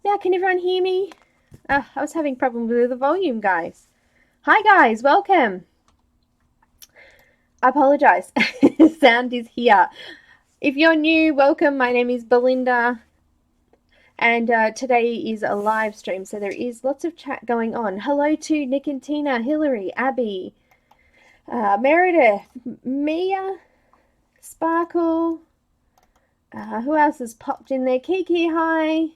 Now, can everyone hear me? I was having problems with the volume, guys. Hi, guys. Welcome. I apologize. Sound is here. If you're new, welcome. My name is Belinda. And today is a live stream, so there is lots of chat going on. Hello to Nick and Tina, Hillary, Abby, Meredith, Mia, Sparkle. Who else has popped in there? Kiki, hi.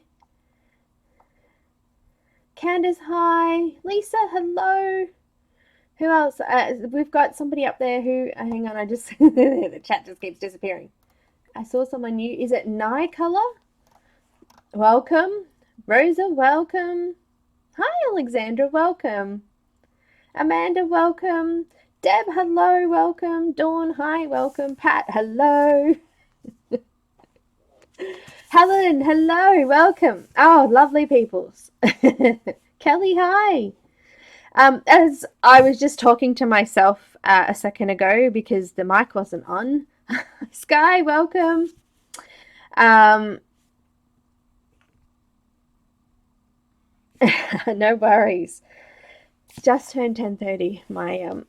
Candace, hi. Lisa, hello. Who else? We've got somebody up there who, hang on, the chat just keeps disappearing. I saw someone new. Is it Nye Color? Welcome. Rosa, welcome. Hi, Alexandra, welcome. Amanda, welcome. Deb, hello, welcome. Dawn, hi, welcome. Pat, hello. Helen, hello, welcome. Oh, lovely peoples. Kelly, hi. As I was just talking to myself a second ago because the mic wasn't on. Sky, welcome. No worries. Just turned 10:30. My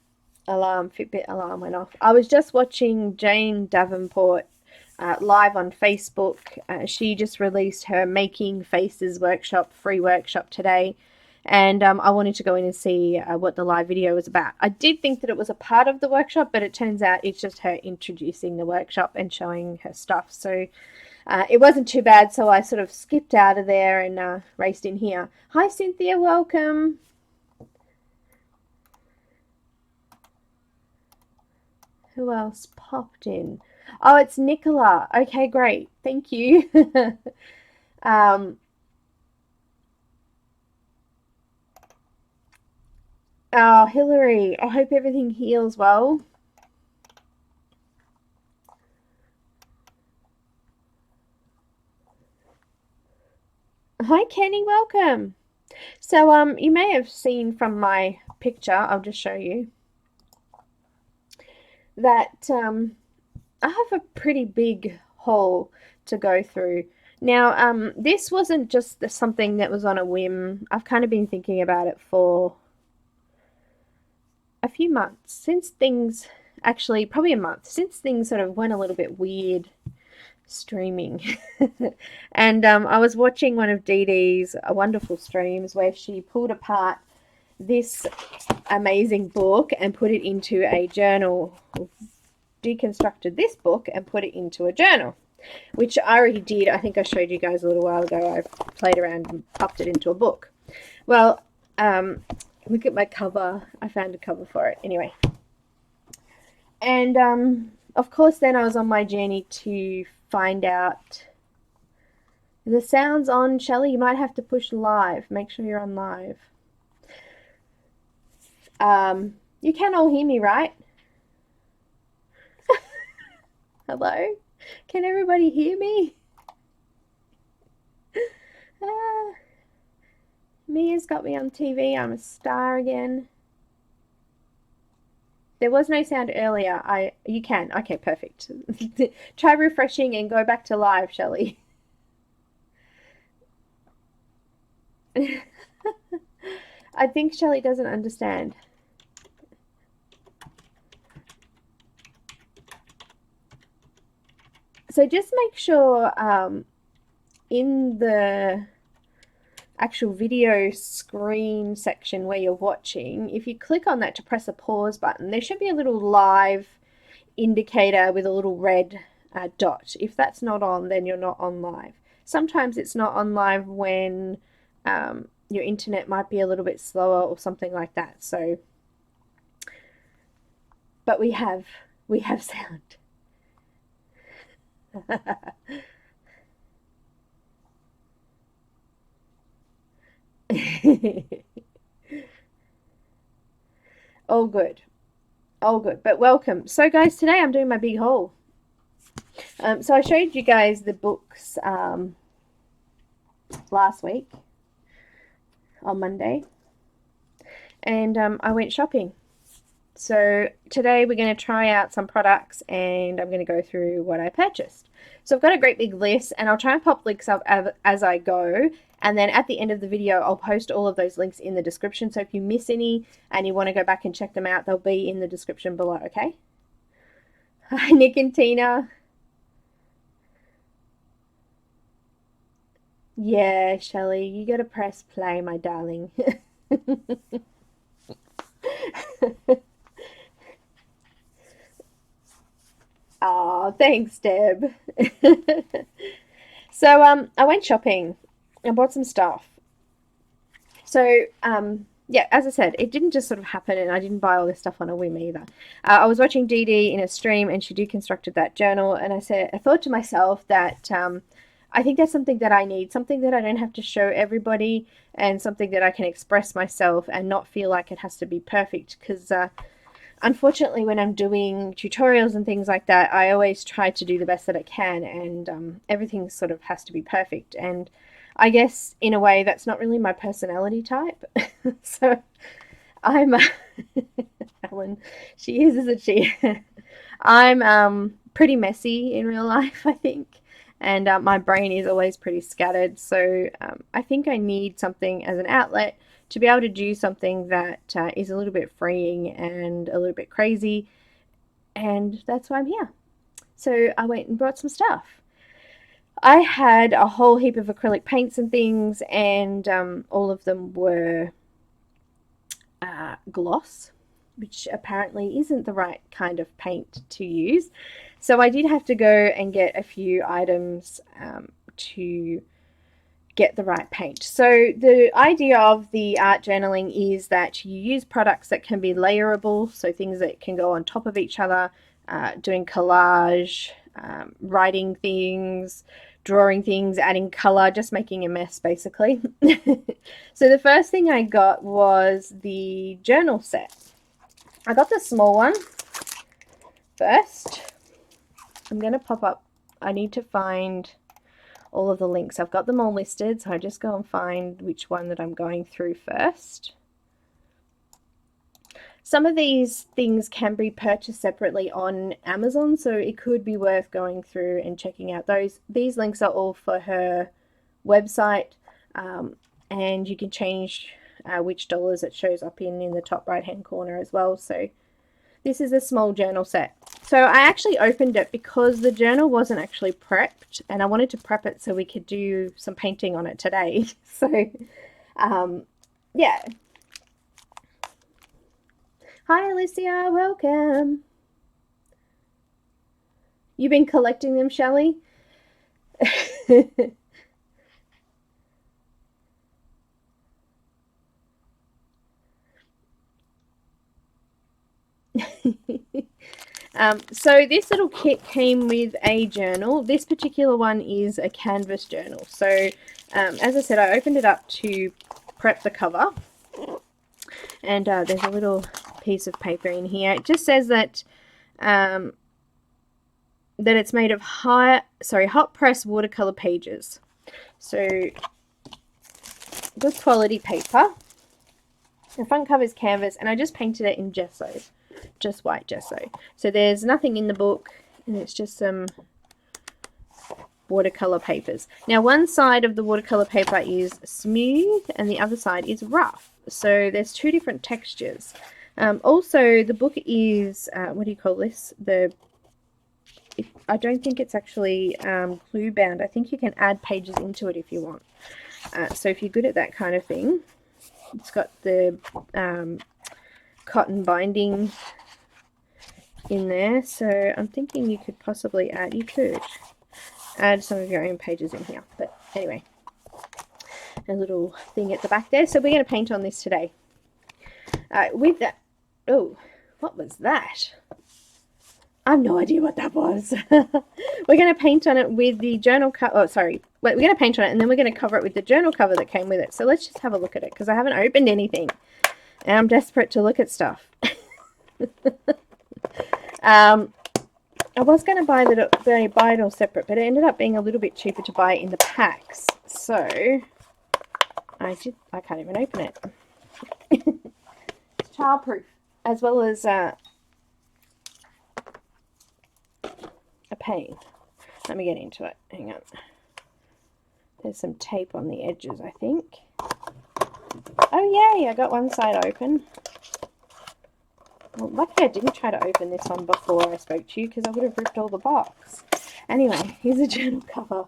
Fitbit alarm went off. I was just watching Jane Davenport live on Facebook. She just released her Making Faces workshop, free workshop today. And I wanted to go in and see what the live video was about. I did think that it was a part of the workshop, but it turns out it's just her introducing the workshop and showing her stuff. So it wasn't too bad, so I sort of skipped out of there and raced in here. Hi, Cynthia, welcome. Who else popped in? Oh, it's Nicola. Okay, great. Thank you. Oh, Hillary, I hope everything heals well. Hi, Kenny, welcome. So, you may have seen from my picture, I'll just show you, that I have a pretty big haul to go through. Now, this wasn't just something that was on a whim. I've kind of been thinking about it for a few months, since things, actually probably a month, since things sort of went a little bit weird streaming. And I was watching one of Dee Dee's wonderful streams where she pulled apart this amazing book and put it into a journal, deconstructed this book and put it into a journal, which I already did. I think I showed you guys a little while ago. I played around and popped it into a book. Well, look at my cover. I found a cover for it. Anyway. And of course, then I was on my journey to find out the sounds on. Shelley, you might have to push live. Make sure you're on live. You can all hear me, right? Hello? Can everybody hear me? Mia's got me on TV. I'm a star again. There was no sound earlier. You can. Okay, perfect. Try refreshing and go back to live, Shelley. I think Shelley doesn't understand. So just make sure in the actual video screen section where you're watching, if you click on that to press a pause button, there should be a little live indicator with a little red dot. If that's not on, then you're not on live. Sometimes it's not on live when your internet might be a little bit slower or something like that. So, but we have sound. All good. All good. But welcome. So guys, today I'm doing my big haul. So I showed you guys the books last week on Monday. And I went shopping. So today we're going to try out some products and I'm going to go through what I purchased. So I've got a great big list and I'll try and pop links up as I go, and then at the end of the video I'll post all of those links in the description, so if you miss any and you want to go back and check them out, they'll be in the description below, okay? Hi Nick and Tina. Yeah, Shelley, you gotta press play, my darling. Oh, thanks, Deb. So, I went shopping and bought some stuff. So, yeah, as I said, it didn't just sort of happen, and I didn't buy all this stuff on a whim either. I was watching Dee Dee in a stream, and she deconstructed that journal, and I thought to myself that I think that's something that I need, something that I don't have to show everybody, and something that I can express myself and not feel like it has to be perfect, because unfortunately when I'm doing tutorials and things like that, I always try to do the best that I can, and everything sort of has to be perfect, and I guess in a way that's not really my personality type. So I'm Ellen, she is, isn't she? I'm pretty messy in real life, I think, and my brain is always pretty scattered, so I think I need something as an outlet to be able to do something that is a little bit freeing and a little bit crazy, and that's why I'm here. So I went and brought some stuff. I had a whole heap of acrylic paints and things, and all of them were gloss, which apparently isn't the right kind of paint to use. So I did have to go and get a few items to get the right paint. So the idea of the art journaling is that you use products that can be layerable, so things that can go on top of each other, doing collage, writing things, drawing things, adding color, just making a mess basically. So the first thing I got was the journal set. I got the small one first. I'm going to pop up, I need to find all of the links. I've got them all listed, so I just go and find which one that I'm going through first. Some of these things can be purchased separately on Amazon, so it could be worth going through and checking out those. These links are all for her website, and you can change which dollars it shows up in the top right hand corner as well. So this is a small journal set. So I actually opened it because the journal wasn't actually prepped, and I wanted to prep it so we could do some painting on it today. So yeah. Hi Alicia, welcome. You've been collecting them, Shelley? So this little kit came with a journal. This particular one is a canvas journal. So as I said, I opened it up to prep the cover, and there's a little piece of paper in here. It just says that that it's made of hot press watercolor pages. So good quality paper. The front cover is canvas, and I just painted it in gesso, just white gesso. So there's nothing in the book, and it's just some watercolor papers. Now one side of the watercolor paper is smooth and the other side is rough. So there's two different textures. Also the book is, what do you call this? I don't think it's actually glue bound. I think you can add pages into it if you want. So if you're good at that kind of thing, it's got the cotton binding in there. So I'm thinking you could possibly add some of your own pages in here. But anyway, a little thing at the back there. So we're going to paint on this today. With that, oh, what was that? I have no idea what that was. We're going to paint on it with the journal cover. Oh, sorry. We're going to paint on it, and then we're going to cover it with the journal cover that came with it. So let's just have a look at it, because I haven't opened anything, and I'm desperate to look at stuff. I was going to buy it all separate, but it ended up being a little bit cheaper to buy it in the packs. So I can't even open it. It's childproof. as well as a paint. Let me get into it. Hang on. There's some tape on the edges, I think. Oh yay, I got one side open. Well, lucky I didn't try to open this one before I spoke to you, because I would have ripped all the box. Anyway, here's a journal cover.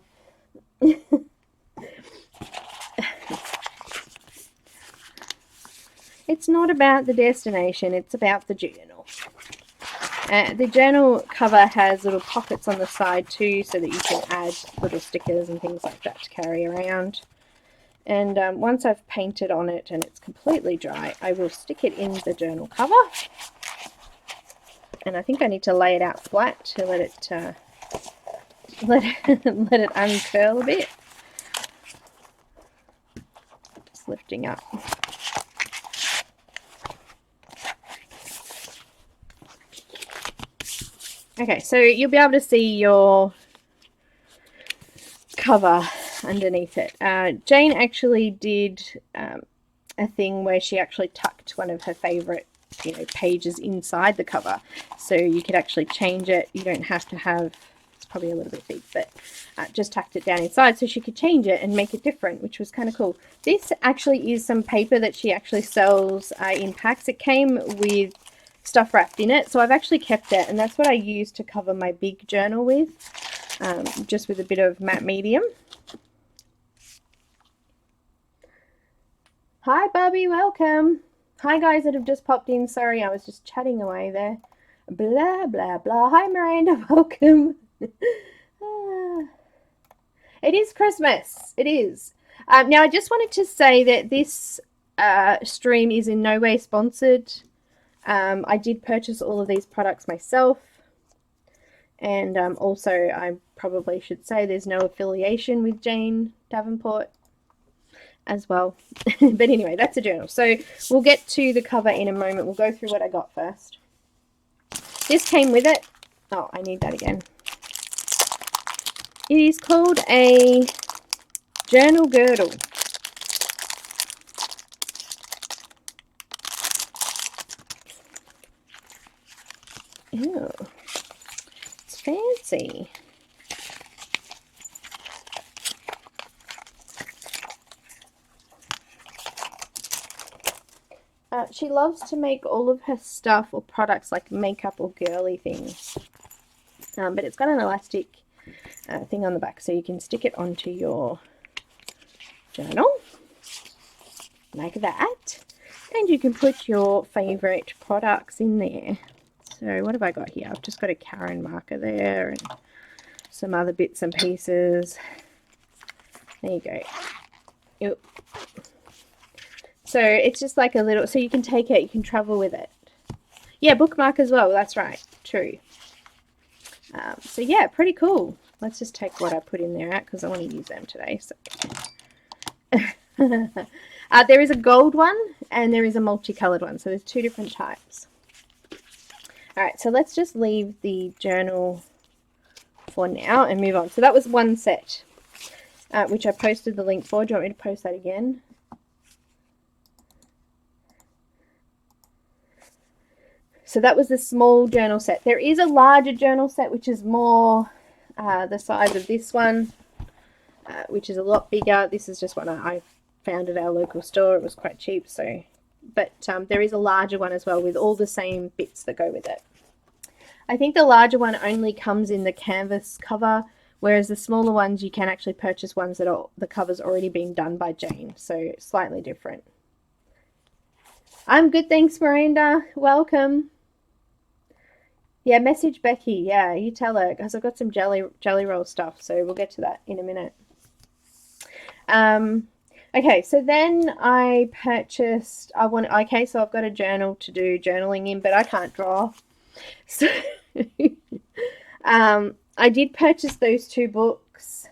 It's not about the destination, it's about the journal. The journal cover has little pockets on the side too, so that you can add little stickers and things like that to carry around. And once I've painted on it and it's completely dry, I will stick it in the journal cover. And I think I need to lay it out flat to let it let it uncurl a bit. Just lifting up. Okay, so you'll be able to see your cover underneath it. Jane actually did a thing where she actually tucked one of her favorite, pages inside the cover, so you could actually change it. You don't have to have, it's probably a little bit big, but just tucked it down inside so she could change it and make it different, which was kind of cool. This actually is some paper that she actually sells in packs. It came with stuff wrapped in it, so I've actually kept it, and that's what I use to cover my big journal with, just with a bit of matte medium. Hi Bobby, welcome. Hi guys that have just popped in. Sorry, I was just chatting away there. Blah blah blah. Hi Miranda, welcome. It is Christmas. It is. Now I just wanted to say that this stream is in no way sponsored. I did purchase all of these products myself, and also I probably should say there's no affiliation with Jane Davenport as well. But anyway, that's a journal. So we'll get to the cover in a moment. We'll go through what I got first. This came with it. Oh, I need that again. It is called a journal girdle. Ew, it's fancy. She loves to make all of her stuff or products like makeup or girly things. But it's got an elastic thing on the back, so you can stick it onto your journal like that. And you can put your favourite products in there. So what have I got here? I've just got a Caran marker there and some other bits and pieces. There you go. Yep. So it's just like a little, so you can take it, you can travel with it. Yeah, bookmark as well, that's right, true. So yeah, pretty cool. Let's just take what I put in there out because I want to use them today. So. There is a gold one and there is a multicolored one, so there's two different types. Alright, so let's just leave the journal for now and move on. So that was one set, which I posted the link for. Do you want me to post that again? So that was the small journal set. There is a larger journal set, which is more the size of this one, which is a lot bigger. This is just one I found at our local store. It was quite cheap. So, but there is a larger one as well with all the same bits that go with it. I think the larger one only comes in the canvas cover, whereas the smaller ones you can actually purchase ones that are the cover's already been done by Jane. So slightly different. I'm good, thanks Miranda. Welcome. Yeah, message Becky. Yeah, you tell her because I've got some jelly roll stuff, so we'll get to that in a minute. Okay, so then I purchased. Okay, so I've got a journal to do journaling in, but I can't draw. So I did purchase those two books,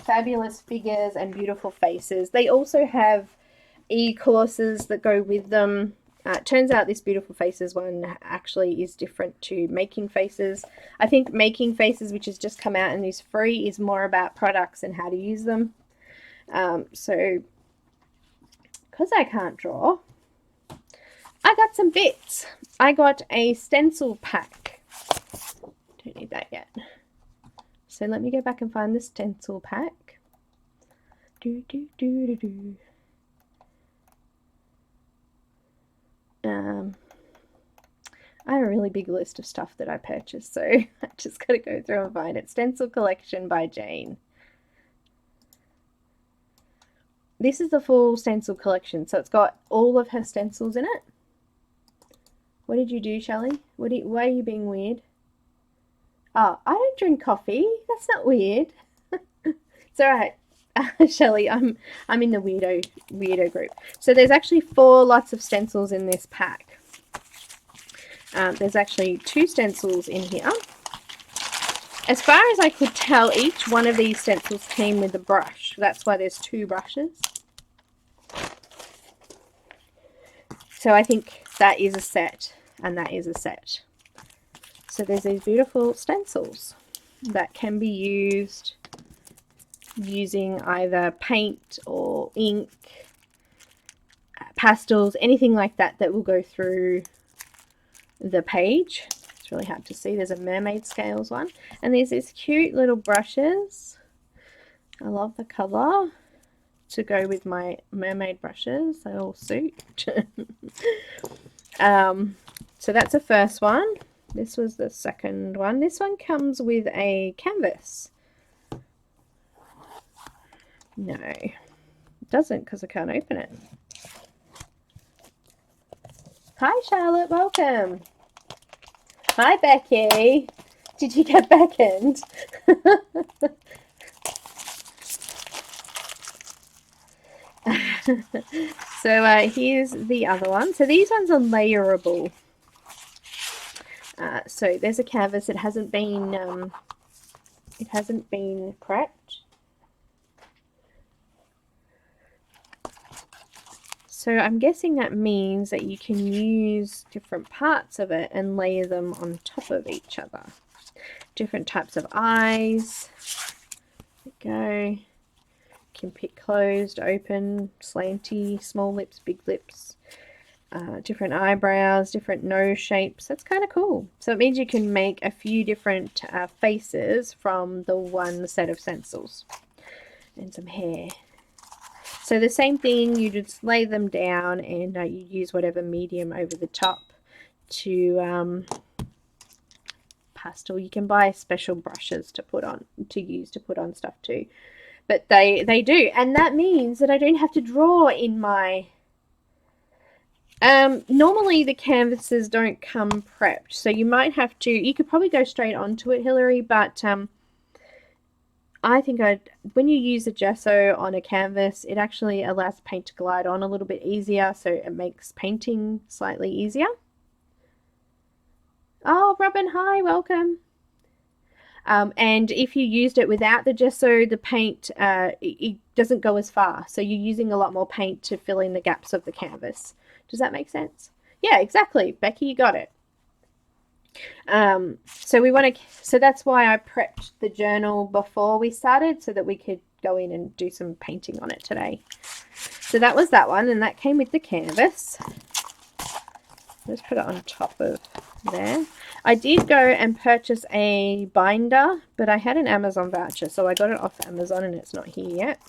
Fabulous Figures and Beautiful Faces. They also have e-courses that go with them. It turns out this Beautiful Faces one actually is different to Making Faces. I think Making Faces, which has just come out and is free, is more about products and how to use them. So, because I can't draw, I got some bits. I got a stencil pack. Don't need that yet. So let me go back and find the stencil pack. I have a really big list of stuff that I purchased, so I just got to go through and find it. Stencil Collection by Jane. This is the full stencil collection, so it's got all of her stencils in it. What did you do, Shelley? Why are you being weird? Oh, I don't drink coffee. That's not weird. It's alright. Shelley, I'm in the weirdo group. So there's actually 4 lots of stencils in this pack. There's actually 2 stencils in here. As far as I could tell, each one of these stencils came with a brush. That's why there's 2 brushes. So I think that is a set, and that is a set. So there's these beautiful stencils that can be used using either paint or ink, pastels, anything like that that will go through the page. It's really hard to see. There's a Mermaid Scales one, and there's these cute little brushes. I love the colour to go with my mermaid brushes. They all suit. So that's the first one. This was the second one. This one comes with a canvas. No, it doesn't, because I can't open it. Hi Charlotte, welcome. Hi Becky. Did you get beckoned? So here's the other one. So these ones are layerable. So there's a canvas. It hasn't been prepped. So I'm guessing that means that you can use different parts of it and layer them on top of each other. Different types of eyes. There we go. You can pick closed, open, slanty, small lips, big lips. Different eyebrows, different nose shapes. That's kind of cool. So it means you can make a few different faces from the one set of stencils. And some hair. So the same thing, you just lay them down and you use whatever medium over the top to pastel. You can buy special brushes to put on, to put on stuff too. But they do, and that means that I don't have to draw in my... normally the canvases don't come prepped, so you might have to... You could probably go straight onto it, Hillary, but I think when you use a gesso on a canvas, it actually allows the paint to glide on a little bit easier, so it makes painting slightly easier. Oh, Robin, hi, welcome. And if you used it without the gesso, the paint, it doesn't go as far. So you're using a lot more paint to fill in the gaps of the canvas. Does that make sense? Yeah, exactly. Becky, you got it. So that's why I prepped the journal before we started, so that we could go in and do some painting on it today. So that was that one, and that came with the canvas. Let's put it on top of there. I did go and purchase a binder, but I had an Amazon voucher, so I got it off Amazon and it's not here yet.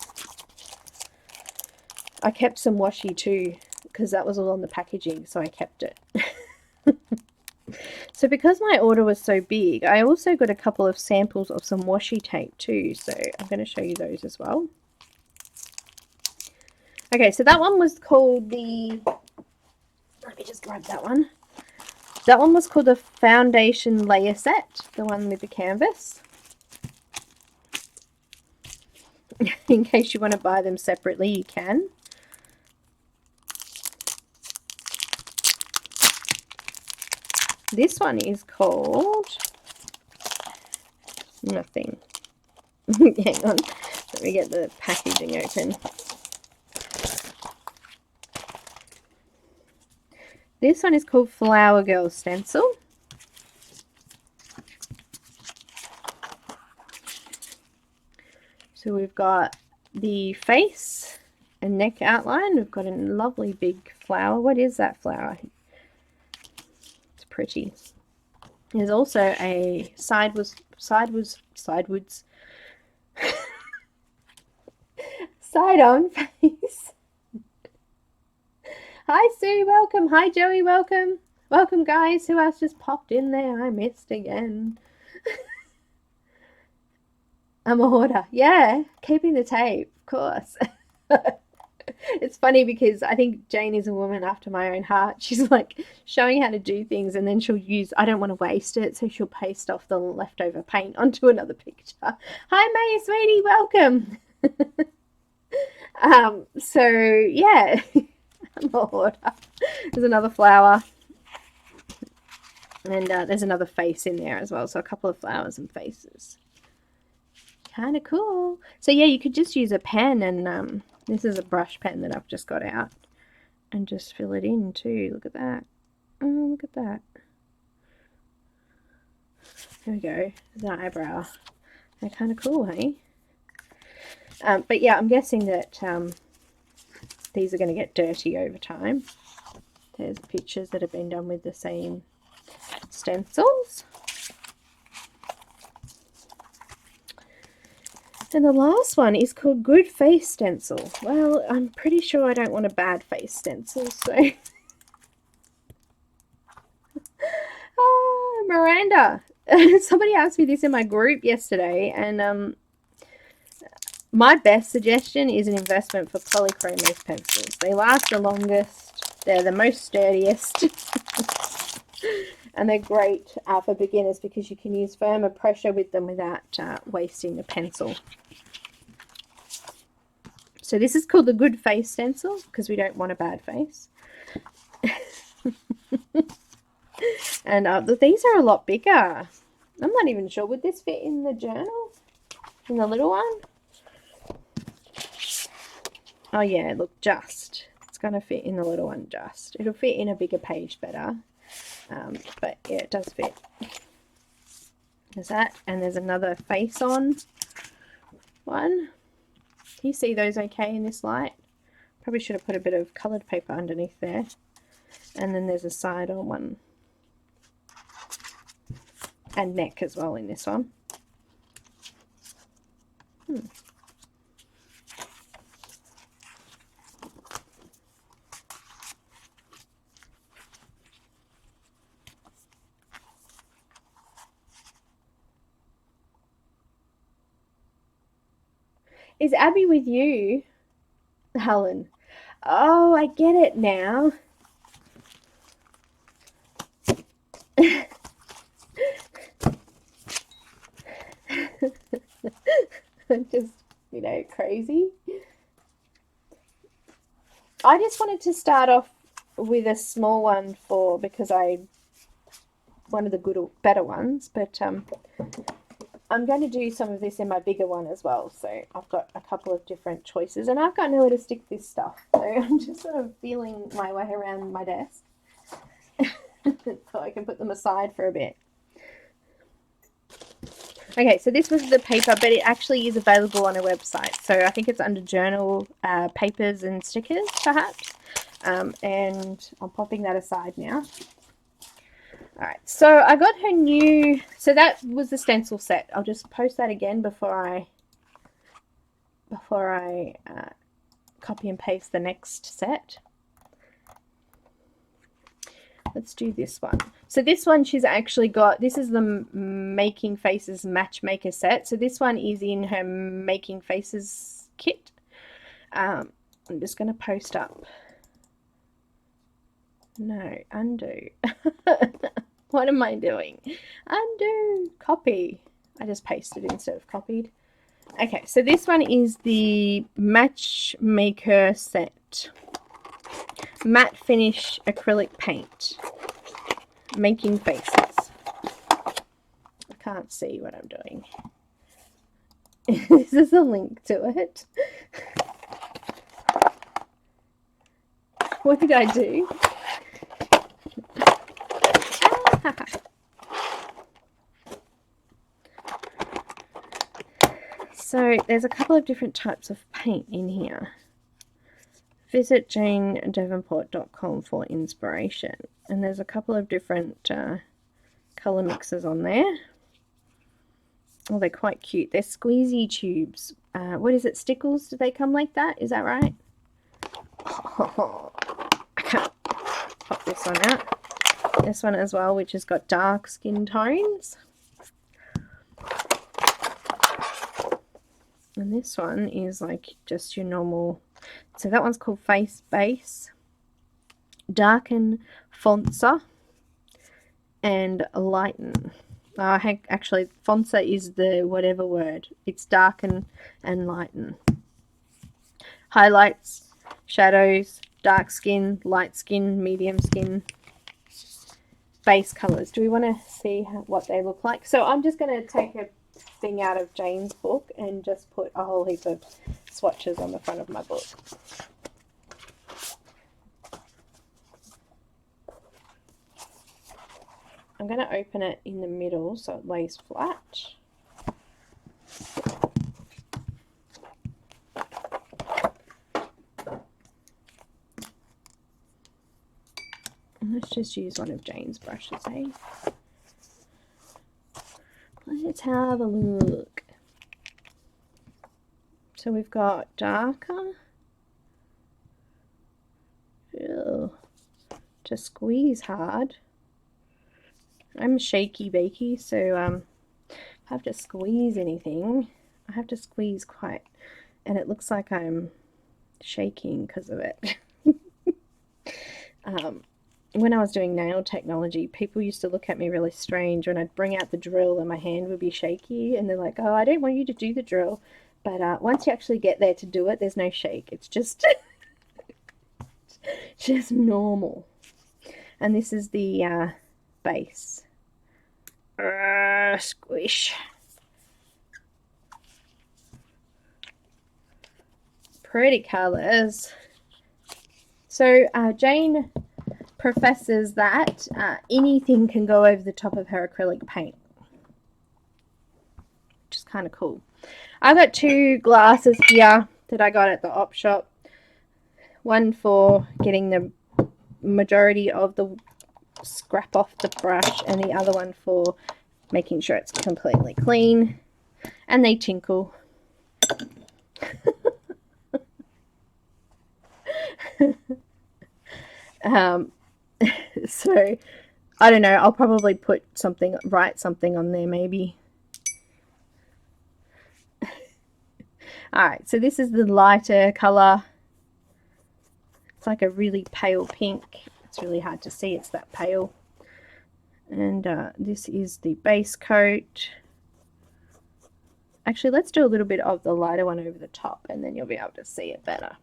I kept some washi too, because that was all on the packaging, so I kept it. So because my order was so big, I also got a couple of samples of some washi tape too, so I'm going to show you those as well. Okay, so that one was called the... Let me just grab that one. That one was called the Foundation Layer Set, the one with the canvas. In case you want to buy them separately, you can. This one is called... Nothing. Hang on. Let me get the packaging open. This one is called Flower Girl Stencil. So we've got the face and neck outline. We've got a lovely big flower. What is that flower? pretty. There's also a sidewards side-on face. Hi Sue, welcome. Hi Joey, welcome. Welcome guys. Who else just popped in there? I missed again. I'm a hoarder. Yeah, keeping the tape, of course. It's funny because I think Jane is a woman after my own heart. She's like showing how to do things, and then she'll use, I don't want to waste it, so she'll paste off the leftover paint onto another picture. Hi May, sweetie, welcome. So yeah, I'm a hoarder. There's another flower. And there's another face in there as well. So a couple of flowers and faces. Kind of cool. So yeah, you could just use a pen, and this is a brush pen that I've just got out, and just fill it in too. Look at that. Oh, look at that. There we go. There's an eyebrow. They're kind of cool, hey? But yeah, I'm guessing that these are going to get dirty over time. There's pictures that have been done with the same stencils. And the last one is called Good Face Stencil. Well, I'm pretty sure I don't want a bad face stencil, so... Oh, Miranda! Somebody asked me this in my group yesterday, and my best suggestion is an investment for Polychromos pencils. They last the longest, they're the most sturdiest, and they're great for beginners because you can use firmer pressure with them without wasting the pencil. So this is called the Good Face Stencil because we don't want a bad face. And these are a lot bigger. I'm not even sure, would this fit in the journal? In the little one? Oh yeah, look, just. It's going to fit in the little one just. It'll fit in a bigger page better. But yeah, it does fit. There's that. And there's another face on one. Can you see those okay in this light? Probably should have put a bit of coloured paper underneath there. And then there's a side on one. And neck as well in this one. Is Abby with you, Helen? Oh, I get it now. Just, you know, crazy. I just wanted to start off with a small one because one of the better ones, but I'm going to do some of this in my bigger one as well. So I've got a couple of different choices, and I've got nowhere to stick this stuff. So I'm just sort of feeling my way around my desk so I can put them aside for a bit. Okay, so this was the paper, but it actually is available on a website. So I think it's under journal papers and stickers, perhaps. And I'm popping that aside now. All right, so I got her new, so that was the stencil set. I'll just post that again before I copy and paste the next set. Let's do this one. So this one she's actually got, this is the Making Faces Matchmaker set. So this one is in her Making Faces kit. I'm just going to post up. No, undo. What am I doing? Undo. Copy. I just pasted instead of copied. Okay, so this one is the Matchmaker set. Matte finish acrylic paint. Making Faces. I can't see what I'm doing. This is a link to it. What did I do? So there's a couple of different types of paint in here. visit janedavenport.com for inspiration. And there's a couple of different colour mixes on there. Oh, they're quite cute. They're squeezy tubes. What is it, Stickles? Do they come like that? Is that right? Oh, I can't pop this one out. This one as well, which has got dark skin tones. And this one is like just your normal. So that one's called Face Base, Darken, Fonsa, and Lighten. Actually, Fonsa is the whatever word. It's darken and lighten. Highlights, shadows, dark skin, light skin, medium skin. Base colors. Do we want to see what they look like? So I'm just going to take a thing out of Jane's book and just put a whole heap of swatches on the front of my book. I'm going to open it in the middle so it lays flat. And let's just use one of Jane's brushes, eh? Let's have a look. So we've got darker. Ew. To squeeze hard. I'm shaky bakey, so if I have to squeeze anything, I have to squeeze quite, and it looks like I'm shaking because of it. When I was doing nail technology, people used to look at me really strange when I'd bring out the drill and my hand would be shaky, and they're like, oh, I don't want you to do the drill, but once you actually get there to do it, there's no shake. It's just just normal. And this is the base. Squish. Pretty colors. So Jane professes that anything can go over the top of her acrylic paint, which is kind of cool. I've got two glasses here that I got at the op shop. One for getting the majority of the scrap off the brush, and the other one for making sure it's completely clean. And they tinkle. So I don't know, I'll probably put something, write something on there maybe. Alright, so this is the lighter color. It's like a really pale pink. It's really hard to see, it's that pale. And this is the base coat. Actually, let's do a little bit of the lighter one over the top, and then you'll be able to see it better.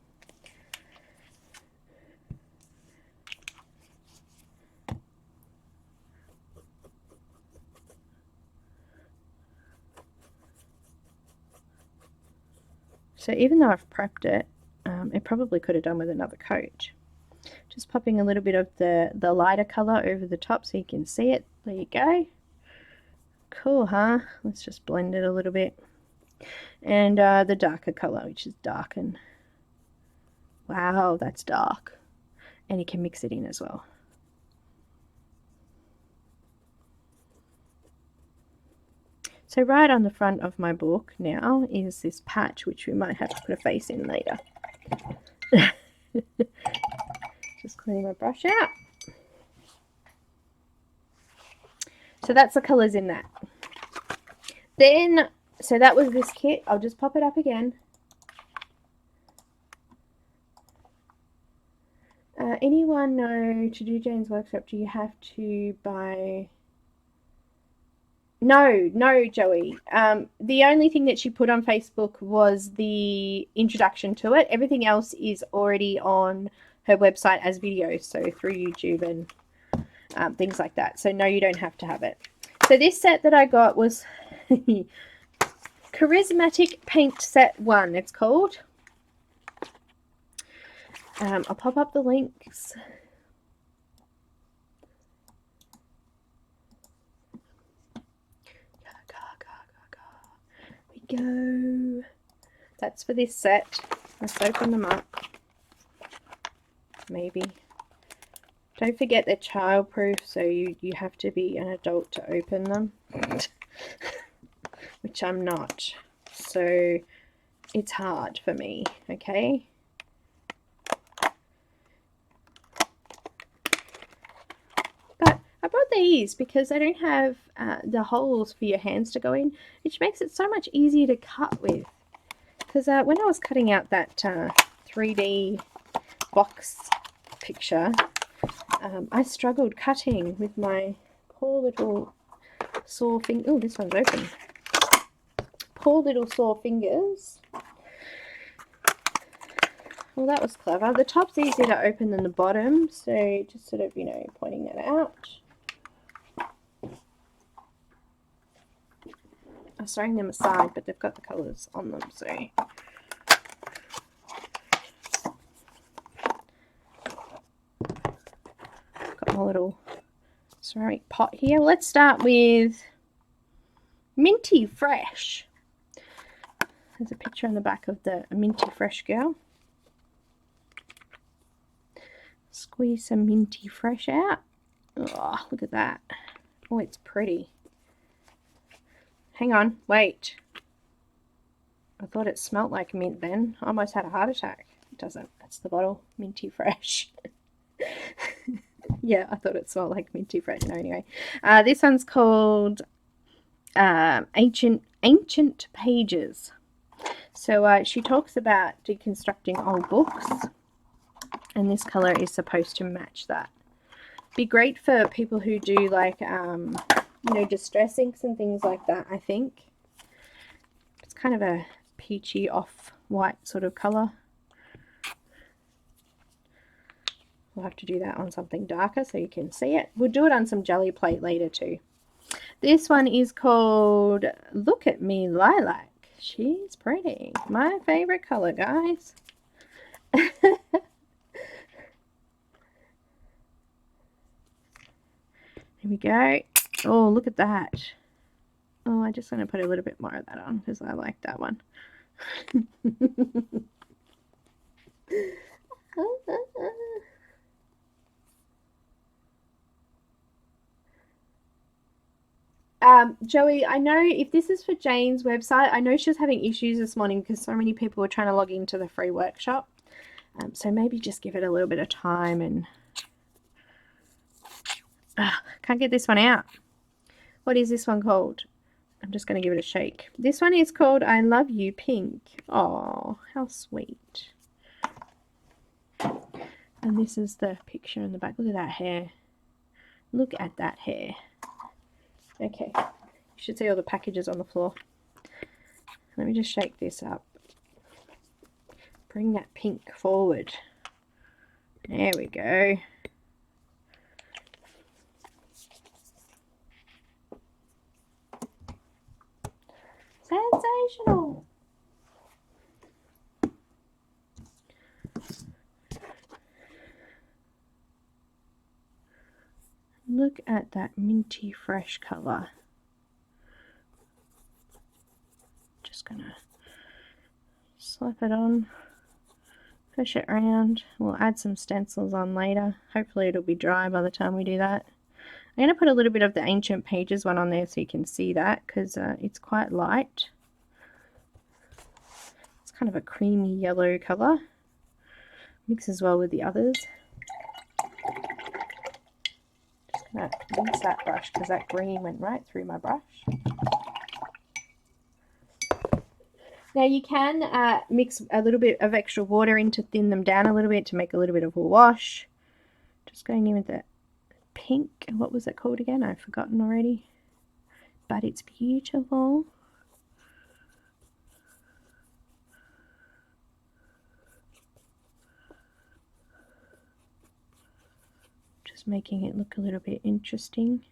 So even though I've prepped it, it probably could have done with another coat. Just popping a little bit of the lighter color over the top so you can see it. There you go. Cool, huh? Let's just blend it a little bit. And the darker color, which is darken. Wow, that's dark. And you can mix it in as well. So right on the front of my book now is this patch, which we might have to put a face in later. Just cleaning my brush out. So that's the colours in that. Then, so that was this kit. I'll just pop it up again. Anyone know, to do Jane's workshop, do you have to buy... No, Joey. The only thing that she put on Facebook was the introduction to it. Everything else is already on her website as videos, so through YouTube and things like that. So no, you don't have to have it. So this set that I got was Charismatic Paint Set 1, it's called. I'll pop up the links. Go. That's for this set. Let's open them up. maybe. Don't forget they're childproof, so you have to be an adult to open them, which I'm not. So it's hard for me, okay? But I brought these because they don't have the holes for your hands to go in, which makes it so much easier to cut with. Because when I was cutting out that 3D box picture, I struggled cutting with my poor little sore fingers. Oh, this one's open. Poor little sore fingers. Well, that was clever. The top's easier to open than the bottom, so just sort of, you know, pointing that out. I'm sewing them aside, but they've got the colours on them, so. Got my little ceramic pot here. Let's start with Minty Fresh. There's a picture on the back of the Minty Fresh girl. Squeeze some Minty Fresh out. Oh, look at that. Oh, it's pretty. Hang on, wait. I thought it smelled like mint then. I almost had a heart attack. It doesn't. That's the bottle. Minty Fresh. Yeah, I thought it smelled like Minty Fresh. No, anyway. This one's called Ancient Pages. So she talks about deconstructing old books. And this colour is supposed to match that. Be great for people who do like, you know, distress inks and things like that, I think. It's kind of a peachy off-white sort of colour. We'll have to do that on something darker so you can see it. We'll do it on some jelly plate later too. This one is called Look at Me Lilac. She's pretty. My favourite colour, guys. Here we go. Oh, look at that. Oh, I just want to put a little bit more of that on because I like that one. Joey, I know if this is for Jane's website, I know she was having issues this morning because so many people were trying to log into the free workshop. So maybe just give it a little bit of time and... can't get this one out. What is this one called? I'm just going to give it a shake. This one is called I Love You Pink. Oh, how sweet. And this is the picture in the back. Look at that hair. Look at that hair. Okay. You should see all the packages on the floor. Let me just shake this up. Bring that pink forward. There we go. Sensational. Look at that minty fresh colour. Just gonna slap it on, push it around. We'll add some stencils on later. Hopefully it'll be dry by the time we do that. I'm going to put a little bit of the Ancient Pages one on there so you can see that because it's quite light. It's kind of a creamy yellow colour. Mixes well with the others. Just going to rinse that brush because that green went right through my brush. Now you can mix a little bit of extra water in to thin them down a little bit to make a little bit of a wash. Just going in with the pink, what was it called again? I've forgotten already, but it's beautiful. Just making it look a little bit interesting.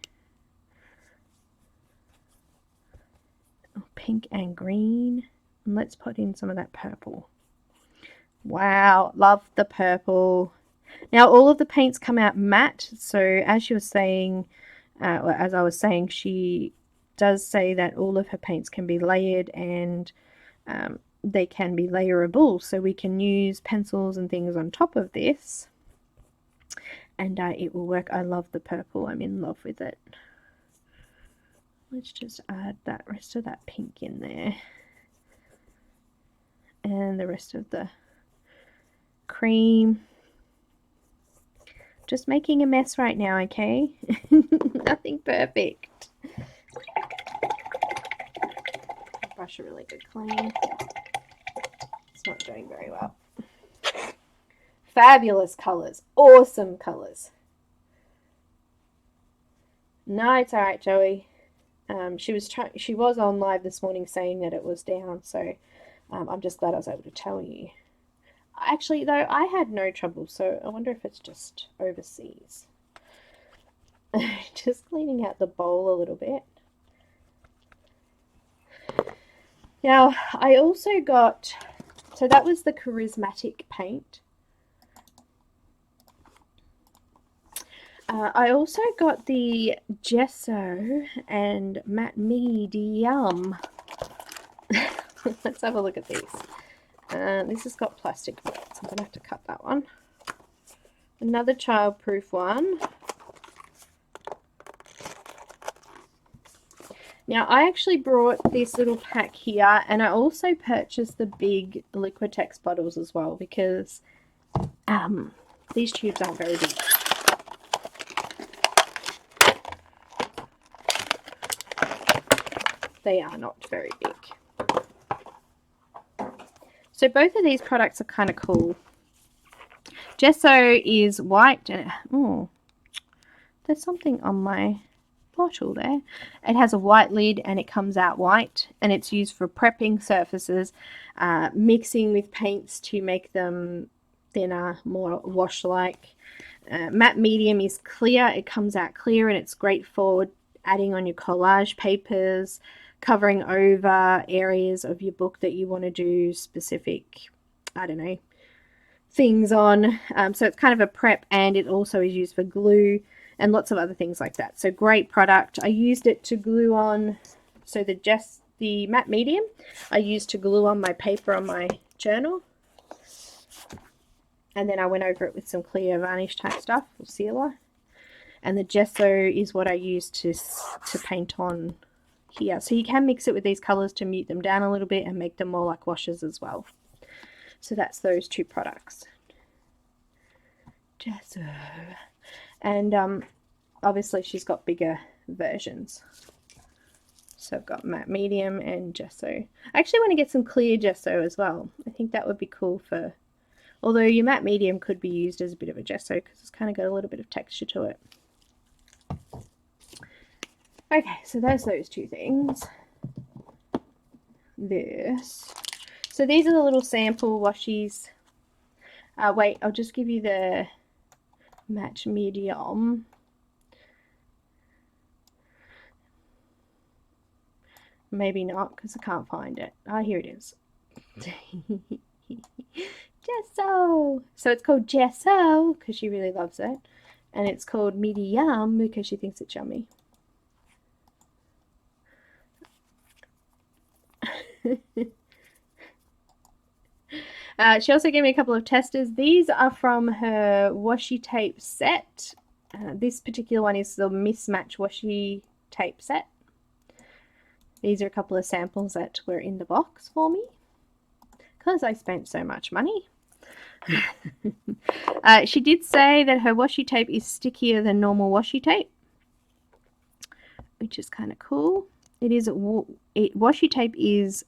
Oh, pink and green. And let's put in some of that purple. Wow, love the purple. Now all of the paints come out matte, so as she was saying, or as I was saying, she does say that all of her paints can be layered and they can be layerable, so we can use pencils and things on top of this. and it will work. I love the purple. I'm in love with it. Let's just add that rest of that pink in there, and the rest of the cream. Just making a mess right now, okay? Nothing perfect. Brush a really good clean. It's not doing very well. Fabulous colours. Awesome colours. No, it's alright, Joey. She was on live this morning saying that it was down, so I'm just glad I was able to tell you. Actually, though, I had no trouble, so I wonder if it's just overseas. Just cleaning out the bowl a little bit. Now, I also got, so that was the Charismattic paint. I also got the Gesso and Matte Medi-Yum. Let's have a look at these. This has got plastic on it, so I'm going to have to cut that one. Another child-proof one. Now, I actually brought this little pack here, and I also purchased the big Liquitex bottles as well, because these tubes aren't very big. They are not very big. So both of these products are kind of cool. Gesso is white, and oh, there's something on my bottle there. It has a white lid and it comes out white, and it's used for prepping surfaces, mixing with paints to make them thinner, more wash-like. Matte medium is clear. It comes out clear, and it's great for adding on your collage papers, covering over areas of your book that you want to do specific, I don't know, things on. So it's kind of a prep, and it also is used for glue and lots of other things like that. So great product. I used it to glue on, so the matte medium I used to glue on my paper on my journal, and then I went over it with some clear varnish type stuff or sealer, and the gesso is what I used to paint on here. So you can mix it with these colors to mute them down a little bit and make them more like washes as well. So that's those two products. Gesso. And obviously she's got bigger versions. So I've got matte medium and gesso. I actually want to get some clear gesso as well. I think that would be cool for, although your matte medium could be used as a bit of a gesso because it's kind of got a little bit of texture to it. Okay, so there's those two things. This. So these are the little sample washies. Wait, I'll just give you the match medium. Maybe not, because I can't find it. Ah, here it is. Gesso! So it's called Gesso because she really loves it. And it's called Medi-Yum because she thinks it's yummy. She also gave me a couple of testers. These are from her washi tape set. This particular one is the mismatch washi tape set. These are a couple of samples that were in the box for me because I spent so much money. She did say that her washi tape is stickier than normal washi tape, which is kind of cool. Washi tape is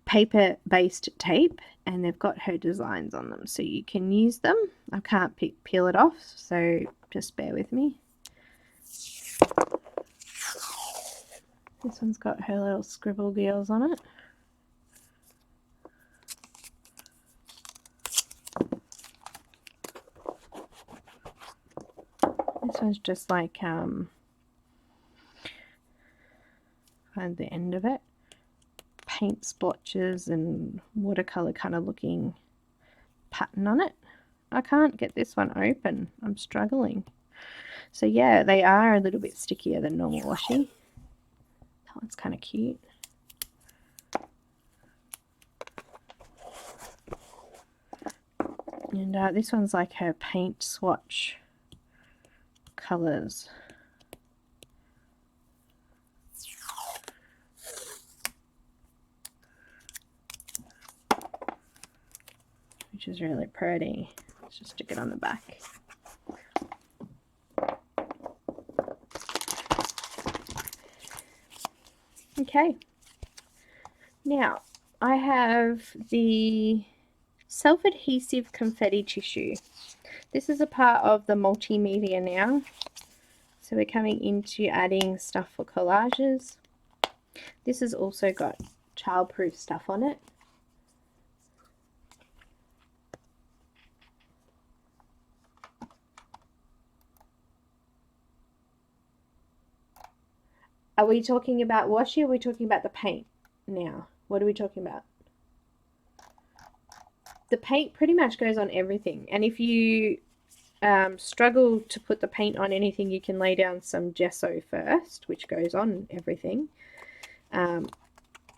paper-based tape, and they've got her designs on them, so you can use them. I can't peel it off, so just bear with me. This one's got her little scribble girls on it. This one's just like find the end of it. Paint splotches and watercolor kind of looking pattern on it. I can't get this one open. I'm struggling. So yeah, they are a little bit stickier than normal washi. That one's kind of cute. And this one's like her paint swatch colours. Which is really pretty. Let's just stick it on the back. Okay. Now, I have the self-adhesive confetti tissue. This is a part of the multimedia now. So we're coming into adding stuff for collages. This has also got childproof stuff on it. Are we talking about washi or are we talking about the paint now? What are we talking about? The paint pretty much goes on everything. And if you struggle to put the paint on anything, you can lay down some gesso first, which goes on everything. And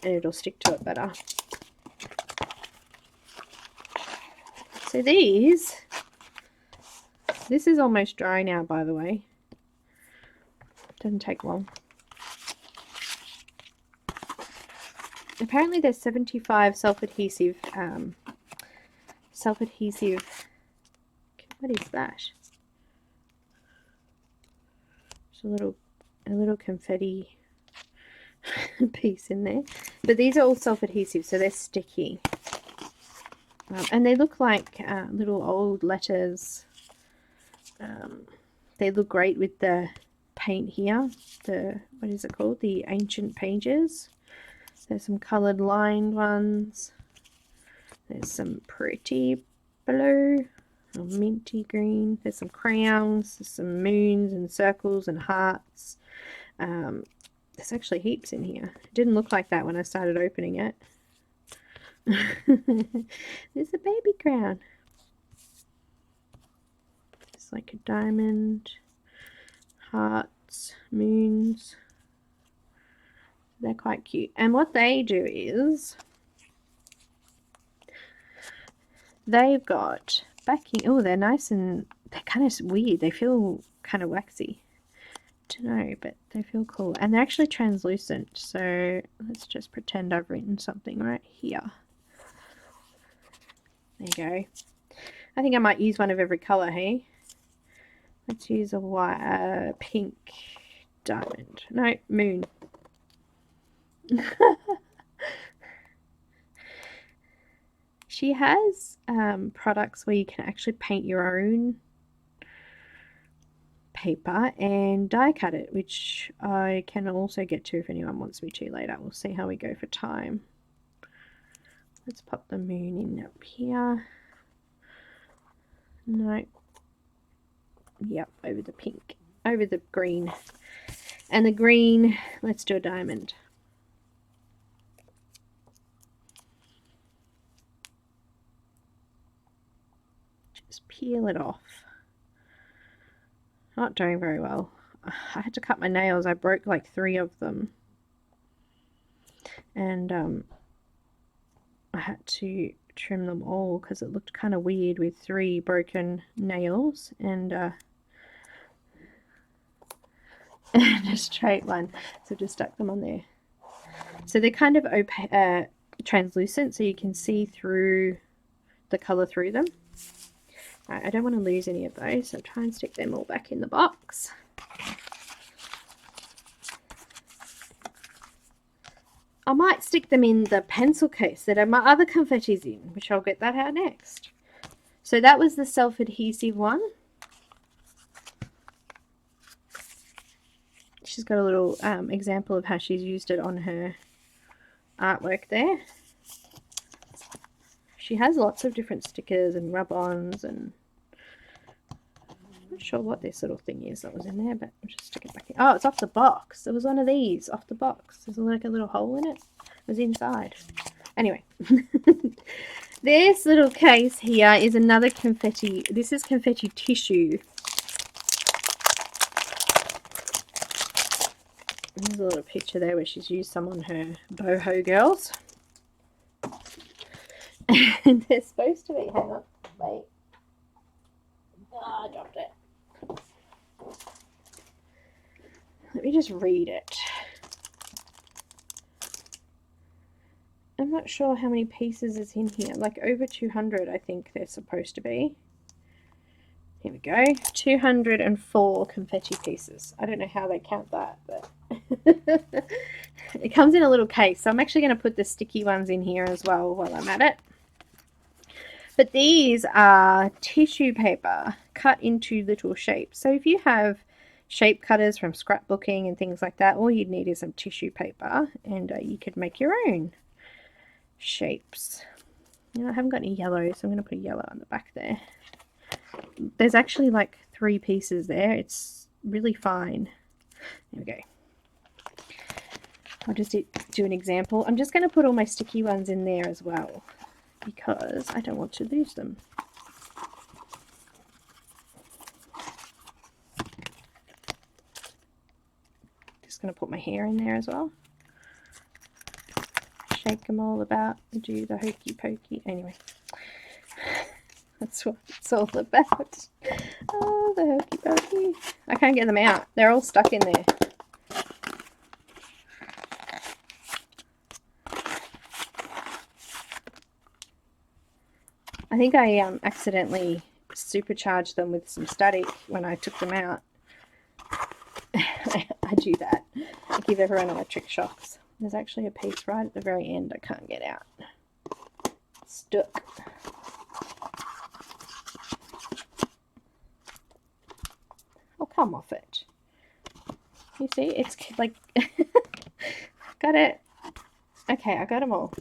it'll stick to it better. So this is almost dry now, by the way. Doesn't take long. Apparently there's 75 self-adhesive, what is that? There's a little confetti piece in there. But these are all self-adhesive, so they're sticky. And they look like little old letters. They look great with the paint here. What is it called? The ancient pages. There's some coloured lined ones. There's some pretty blue, or minty green. There's some crowns. There's some moons and circles and hearts. There's actually heaps in here. It didn't look like that when I started opening it. There's a baby crown. It's like a diamond, hearts, moons. They're quite cute. And what they do is they've got backing. Oh, they're nice and they're kind of weird. They feel kind of waxy. Don't know, but they feel cool. And they're actually translucent. So let's just pretend I've written something right here. There you go. I think I might use one of every colour, hey? Let's use a white, pink diamond. No, moon. She has products where you can actually paint your own paper and die cut it, which I can also get to if anyone wants me to later. We'll see how we go for time. Let's pop the moon in up here. No. Yep, over the pink, over the green. And the green, let's do a diamond. Just peel it off. Not doing very well. I had to cut my nails. I broke like 3 of them. And I had to trim them all because it looked kind of weird with 3 broken nails and a straight one. So just stuck them on there. So they're kind of translucent, so you can see through the colour through them. Right, I don't want to lose any of those, so try and stick them all back in the box. I might stick them in the pencil case that are my other confettis in, which I'll get that out next. So that was the self-adhesive one. She's got a little example of how she's used it on her artwork there. She has lots of different stickers and rub-ons, and I'm not sure what this little thing is that was in there, but I'll just stick it back in. Oh, it's off the box. There was one of these off the box. There's like a little hole in it. It was inside. Anyway, this little case here is another confetti. This is confetti tissue. There's a little picture there where she's used some on her boho girls. And they're supposed to be, hang on, wait, Oh, I dropped it. Let me just read it. I'm not sure how many pieces is in here. Like over 200, I think they're supposed to be. Here we go. 204 confetti pieces. I don't know how they count that, but it comes in a little case. So I'm actually going to put the sticky ones in here as well while I'm at it. But these are tissue paper cut into little shapes. So if you have shape cutters from scrapbooking and things like that, all you'd need is some tissue paper, and you could make your own shapes. You know, I haven't got any yellow, so I'm going to put a yellow on the back there. There's actually like 3 pieces there. It's really fine. There we go. I'll just do an example. I'm just going to put all my sticky ones in there as well, because I don't want to lose them. Just going to put my hair in there as well. Shake them all about, do the hokey pokey. Anyway, that's what it's all about. Oh, the hokey pokey. I can't get them out. They're all stuck in there. I think I accidentally supercharged them with some static when I took them out. I do that. I give everyone electric shocks. There's actually a piece right at the very end I can't get out. Stuck. Oh, come off it. You see, it's like... Got it. Okay, I got them all.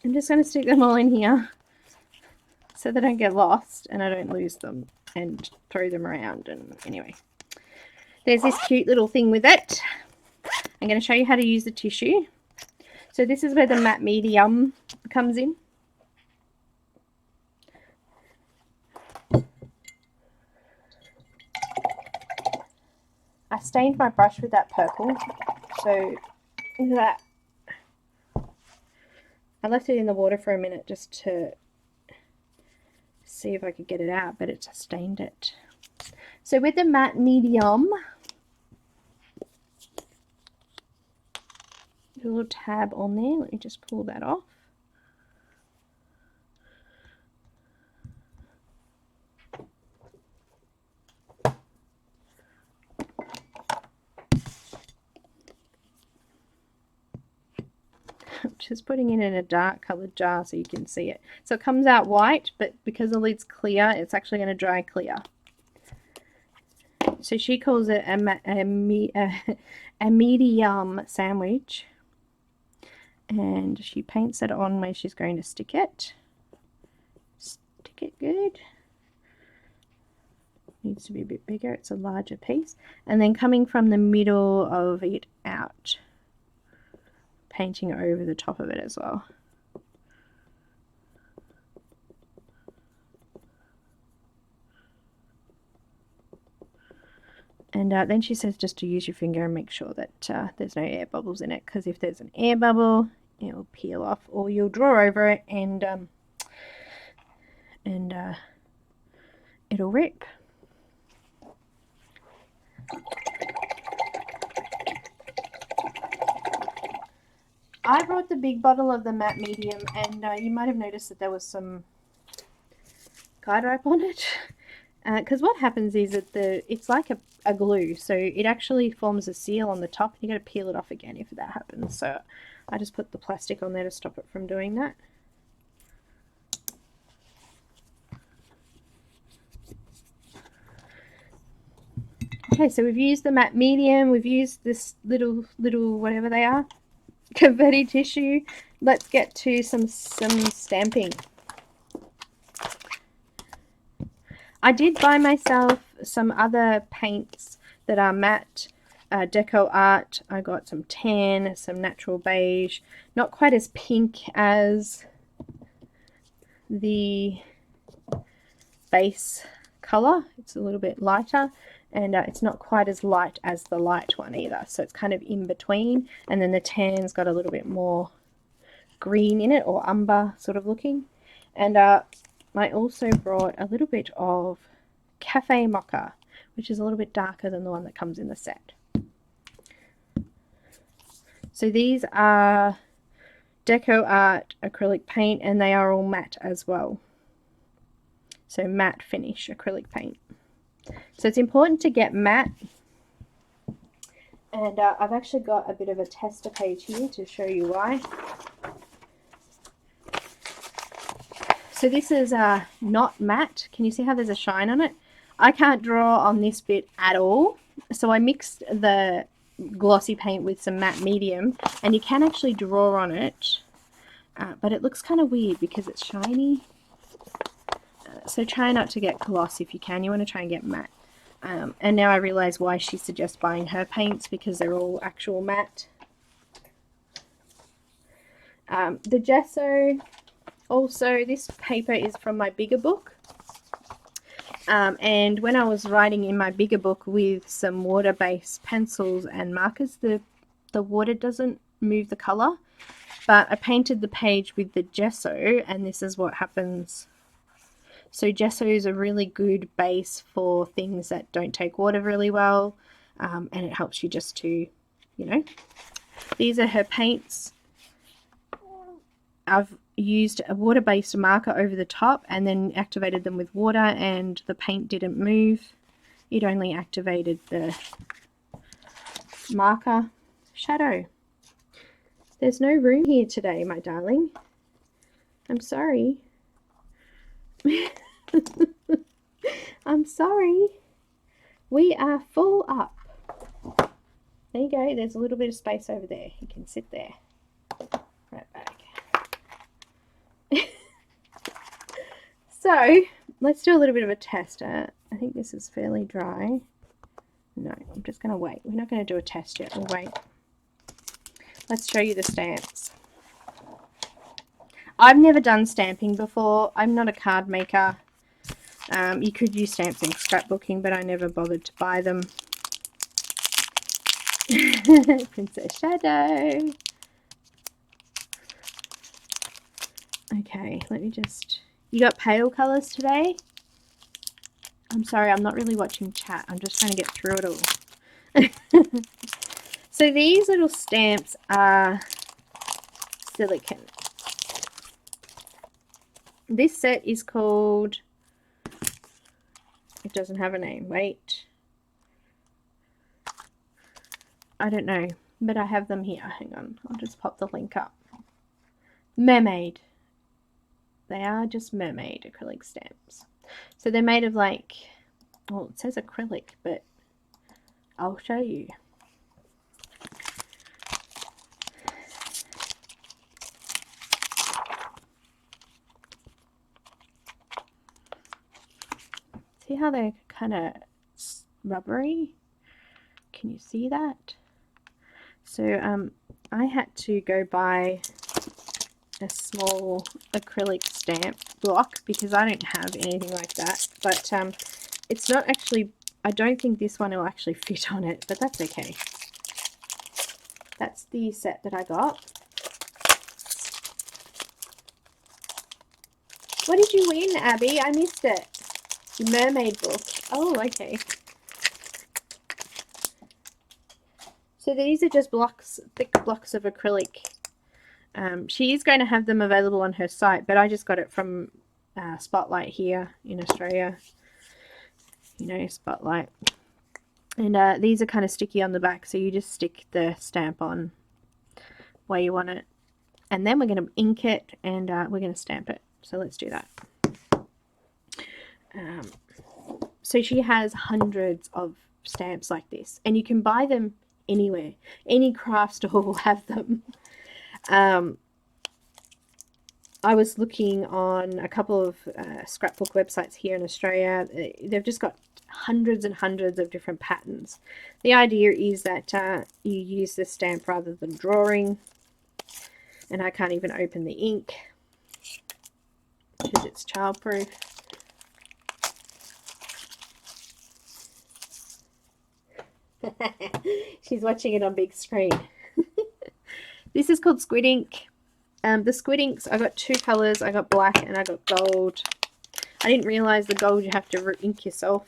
I'm just going to stick them all in here so they don't get lost and I don't lose them and throw them around. And anyway, there's this cute little thing with it. I'm going to show you how to use the tissue. So this is where the matte Medi-Yum comes in. I stained my brush with that purple. So look at that. I left it in the water for a minute just to see if I could get it out, but it just stained it. So with the matte Medi-Yum, a little tab on there. Let me just pull that off. I'm just putting it in a dark coloured jar so you can see it. So it comes out white, but because the lid's clear, it's actually going to dry clear. So she calls it a Medi-Yum sandwich. And she paints it on where she's going to stick it. Stick it good. Needs to be a bit bigger. It's a larger piece. And then coming from the middle of it out, painting over the top of it as well. And then she says just to use your finger and make sure that there's no air bubbles in it, because if there's an air bubble, it'll peel off, or you'll draw over it and it'll rip. I brought the big bottle of the matte medium, and you might have noticed that there was some guide rope on it. Because what happens is that it's like a glue, so it actually forms a seal on the top. You got to peel it off again if that happens. So I just put the plastic on there to stop it from doing that. Okay, so we've used the matte medium. We've used this little whatever they are, confetti tissue. Let's get to some stamping. I did buy myself some other paints that are matte deco art. I got some tan, some natural beige, not quite as pink as the base color. It's a little bit lighter, and it's not quite as light as the light one either. So it's kind of in between, and then the tan's got a little bit more green in it, or umber sort of looking. And I also brought a little bit of Cafe Mocha, which is a little bit darker than the one that comes in the set. So these are Deco Art acrylic paint, and they are all matte as well. So matte finish acrylic paint. So it's important to get matte. And I've actually got a bit of a tester page here to show you why. So this is not matte. Can you see how there's a shine on it? I can't draw on this bit at all. So I mixed the glossy paint with some matte medium, and you can actually draw on it. But it looks kind of weird because it's shiny. So try not to get gloss if you can. You want to try and get matte. And now I realise why she suggests buying her paints, because they're all actual matte. The Gesso, also this paper is from my bigger book. And when I was writing in my bigger book with some water-based pencils and markers, the water doesn't move the colour. But I painted the page with the Gesso, and this is what happens. So Gesso is a really good base for things that don't take water really well, and it helps you just to, you know. These are her paints. I've used a water-based marker over the top and then activated them with water, and the paint didn't move. It only activated the marker. Shadow. There's no room here today, my darling. I'm sorry. I'm sorry. We are full up. There you go. There's a little bit of space over there. You can sit there. Right back. So, let's do a little bit of a test. I think this is fairly dry. No, I'm just going to wait. We're not going to do a test yet. We'll wait. Let's show you the stamps. I've never done stamping before. I'm not a card maker. You could use stamps in scrapbooking, but I never bothered to buy them. Princess Shadow. Okay, let me just... You got pale colours today? I'm sorry, I'm not really watching chat. I'm just trying to get through it all. So these little stamps are silicone. This set is called... It doesn't have a name. Wait. I don't know, but I have them here. Hang on, I'll just pop the link up. Mermaid. They are just Mermaid acrylic stamps. So they're made of like, well, it says acrylic, but I'll show you. See how they're kind of rubbery? Can you see that? So I had to go buy a small acrylic stamp block because I don't have anything like that. But it's not actually, I don't think this one will actually fit on it, but that's okay. That's the set that I got. What did you win, Abby? I missed it. The Mermaid book. Oh, okay. So these are just blocks, thick blocks of acrylic. She is going to have them available on her site, but I just got it from Spotlight here in Australia. You know, Spotlight. And these are kind of sticky on the back, so you just stick the stamp on where you want it. And then we're going to ink it, and we're going to stamp it. So let's do that. So she has hundreds of stamps like this, and you can buy them anywhere. Any craft store will have them. I was looking on a couple of scrapbook websites here in Australia. They've just got hundreds and hundreds of different patterns. The idea is that you use the stamp rather than drawing. And I can't even open the ink because it's childproof. She's watching it on big screen. This is called Squid ink. The Squid inks, I got two colours. I got black and I got gold. I didn't realise the gold you have to ink yourself.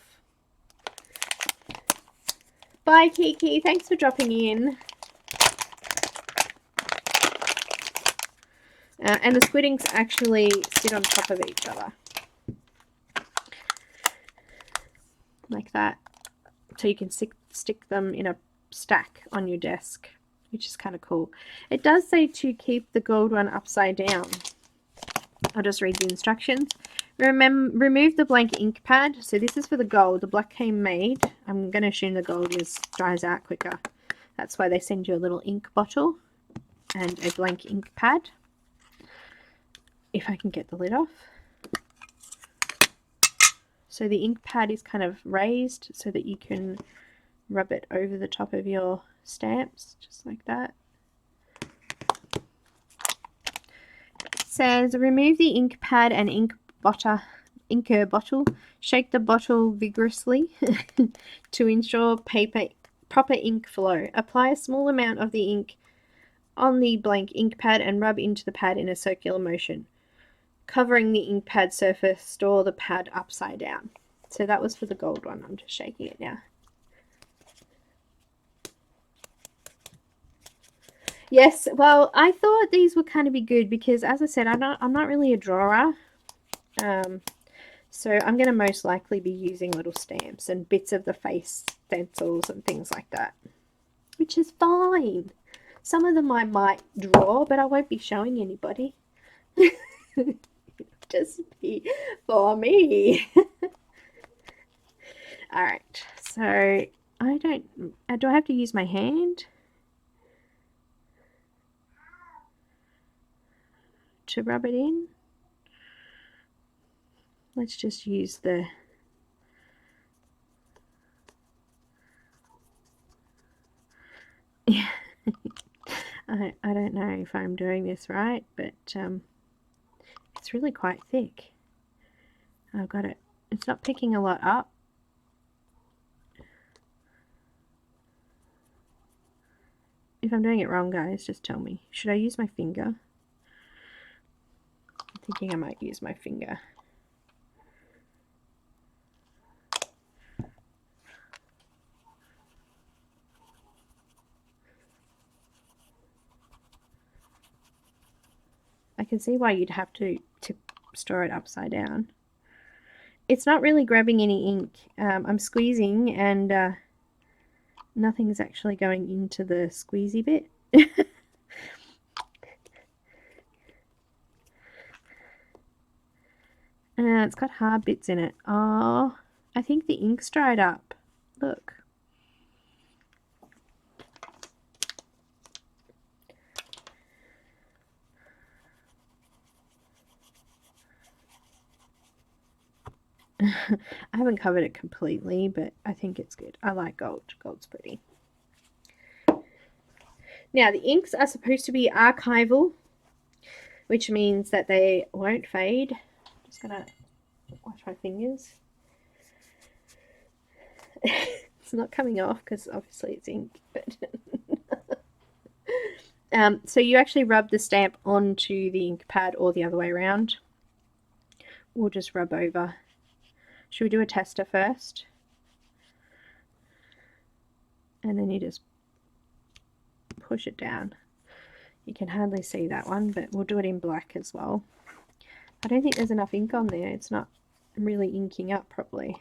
Bye, Kiki. Thanks for dropping in. And the squid inks actually sit on top of each other. Like that. So you can stick them in a stack on your desk, which is kind of cool. It does say to keep the gold one upside down. I'll just read the instructions. Remove the blank ink pad. So this is for the gold. The black came made. I'm going to assume the gold dries out quicker. That's why they send you a little ink bottle and a blank ink pad. If I can get the lid off. So the ink pad is kind of raised so that you can rub it over the top of your stamps, just like that. It says, remove the ink pad and inker bottle. Shake the bottle vigorously to ensure proper ink flow. Apply a small amount of the ink on the blank ink pad and rub into the pad in a circular motion. Covering the ink pad surface, store the pad upside down. So that was for the gold one. I'm just shaking it now. Yes, well, I thought these would kind of be good because, as I said, I'm not really a drawer. So I'm going to most likely be using little stamps and bits of the face stencils and things like that, which is fine. Some of them I might draw, but I won't be showing anybody. Just be for me. All right, so do I have to use my hand to rub it in? Let's just use the I don't know if I'm doing this right, but it's really quite thick. I've got it. It's not picking a lot up. If I'm doing it wrong, guys, just tell me. Should I use my finger? I'm thinking I might use my finger. I can see why you'd have to store it upside down. It's not really grabbing any ink. I'm squeezing and nothing's actually going into the squeezy bit. It's got hard bits in it. Oh, I think the ink's dried up. Look. I haven't covered it completely, but I think it's good. I like gold. Gold's pretty. Now, the inks are supposed to be archival, which means that they won't fade. I'm just going to wash my fingers. It's not coming off because obviously it's ink. But so you actually rub the stamp onto the ink pad or the other way around. We'll just rub over. Should we do a tester first? And then you just push it down. You can hardly see that one, but we'll do it in black as well. I don't think there's enough ink on there. It's not really inking up properly.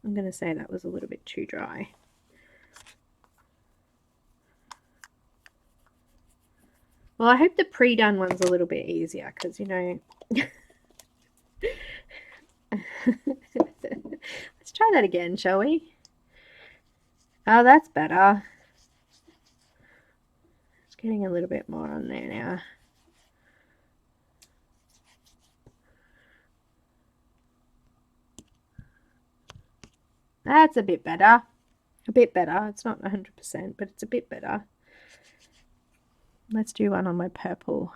I'm going to say that was a little bit too dry. Well, I hope the pre-done one's a little bit easier because, you know... Let's try that again, shall we? Oh, that's better. It's getting a little bit more on there now. That's a bit better. A bit better. It's not 100%, but it's a bit better. Let's do one on my purple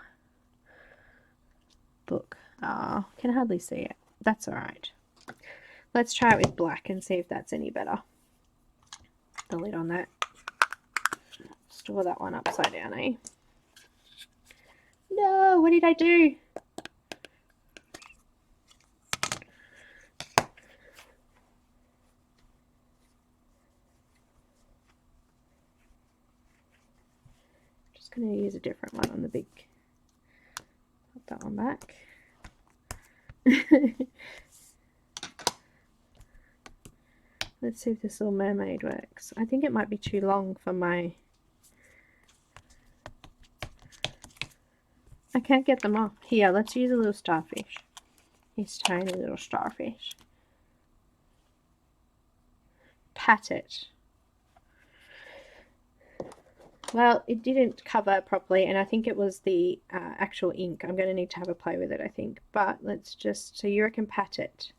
book. Oh, can hardly see it. That's all right. Let's try it with black and see if that's any better. The lid on that. store that one upside down, eh? No, what did I do? Just going to use a different one on the big. Put that one back. Let's see if this little mermaid works. I think it might be too long for my... I can't get them off. Here, let's use a little starfish. This tiny little starfish. Pat it. Well, it didn't cover properly, and I think it was the actual ink. I'm going to need to have a play with it, I think. But let's just... So you reckon pat it.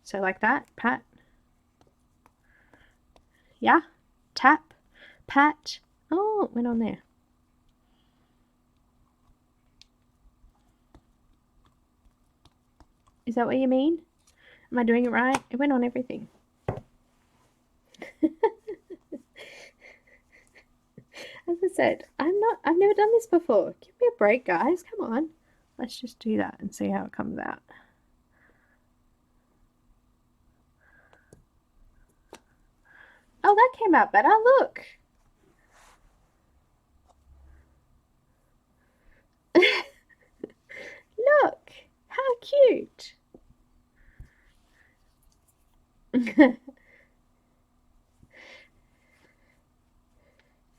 So like that, pat. Yeah, tap, pat. Oh, it went on there. Is that what you mean? Am I doing it right? It went on everything. As I said, I've never done this before. Give me a break, guys. Come on. Let's just do that and see how it comes out. Oh, that came out better. Look. Look. How cute.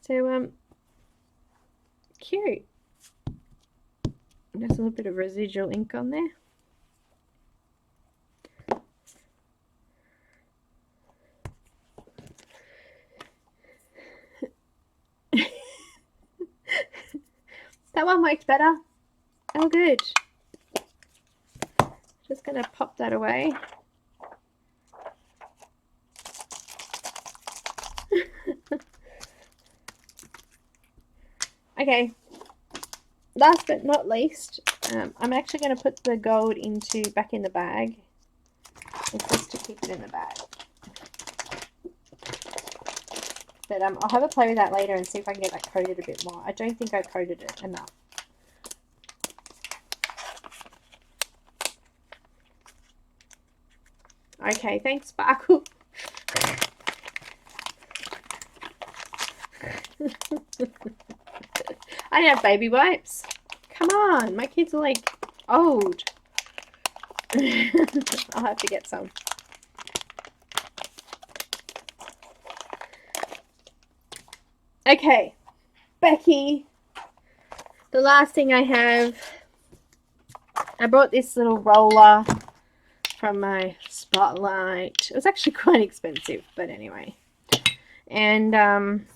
So, cute. There's a little bit of residual ink on there. That one worked better. Oh, good. Just going to pop that away. Okay, last but not least, I'm actually going to put the gold back in the bag. It's just to keep it in the bag. But I'll have a play with that later and see if I can get that coated a bit more. I don't think I coated it enough. Okay, thanks, Sparkle. I don't have baby wipes. Come on, my kids are like old. I'll have to get some. Okay, Becky, the last thing I have, I brought this little roller from my Spotlight. It was actually quite expensive, but anyway. And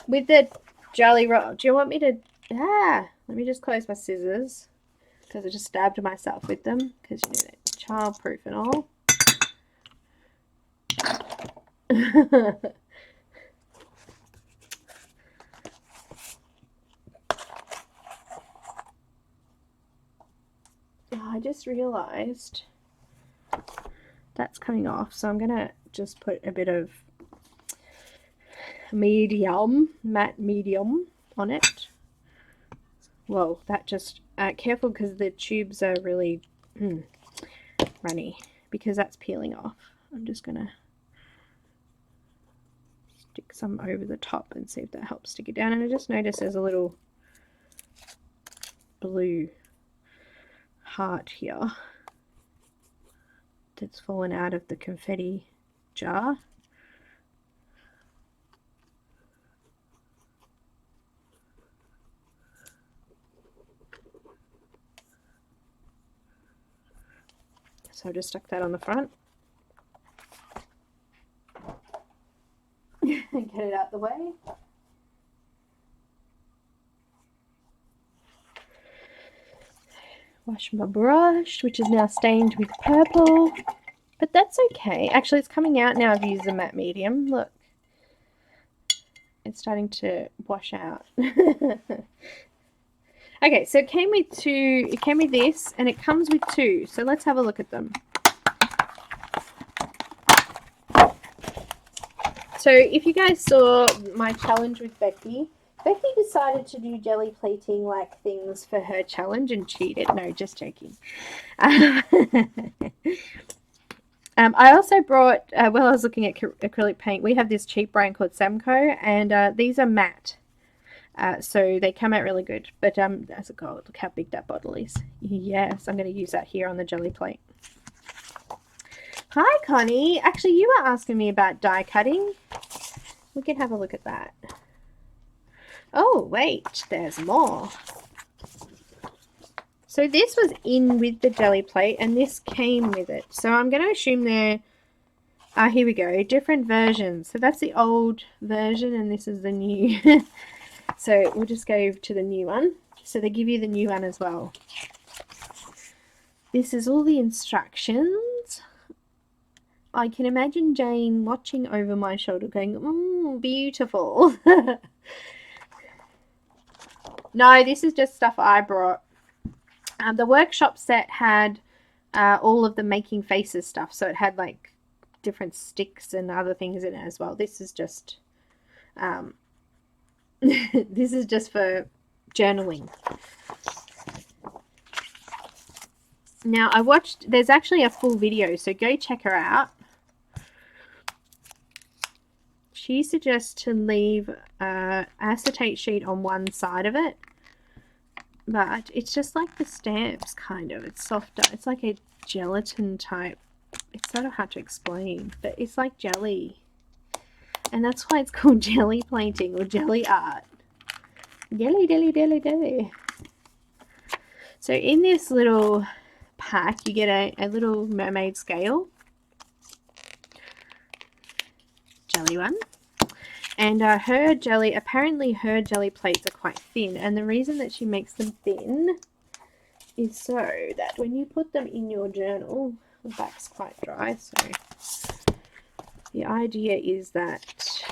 with the jelly roll, do you want me to, let me just close my scissors, because I just stabbed myself with them, because you know, childproof and all. I just realized that's coming off, so I'm gonna just put a bit of Medi-Yum, matte Medi-Yum on it. Whoa, that just careful, because the tubes are really runny, because that's peeling off. I'm just gonna stick some over the top and see if that helps stick it down. And I just noticed there's a little blue heart here that's fallen out of the confetti jar. So I just stuck that on the front. And get it out the way. Wash my brush, which is now stained with purple, but that's okay. Actually, it's coming out now. I've used the matte medium. Look, it's starting to wash out. Okay, so it came with two. It came with this, and it comes with two. So let's have a look at them. So So if you guys saw my challenge with Becky decided to do jelly plating like things for her challenge and cheated. No, just joking. I also brought, while I was looking at acrylic paint, we have this cheap brand called Samco, and these are matte. So they come out really good. But as a gold, look how big that bottle is. Yes, I'm going to use that here on the jelly plate. Hi, Connie. Actually, you were asking me about die cutting. We can have a look at that. Oh, wait, there's more. So this was in with the jelly plate, and this came with it. So I'm going to assume they're, here we go, different versions. So that's the old version, and this is the new. So we'll just go to the new one. So they give you the new one as well. This is all the instructions. I can imagine Jane watching over my shoulder going, beautiful. No, this is just stuff I brought. The workshop set had all of the making faces stuff. So it had like different sticks and other things in it as well. This is just this is just for journaling. Now I watched, there's actually a full video, so go check her out. She suggests to leave acetate sheet on one side of it, but it's just like the stamps kind of. It's softer. It's like a gelatin type. It's sort of hard to explain, but it's like jelly. And that's why it's called jelly painting or jelly art. Jelly, jelly, jelly, jelly. So in this little pack, you get a little mermaid scale. Jelly one. And her jelly, apparently her jelly plates are quite thin. And the reason that she makes them thin is so that when you put them in your journal, the back's quite dry, so the idea is that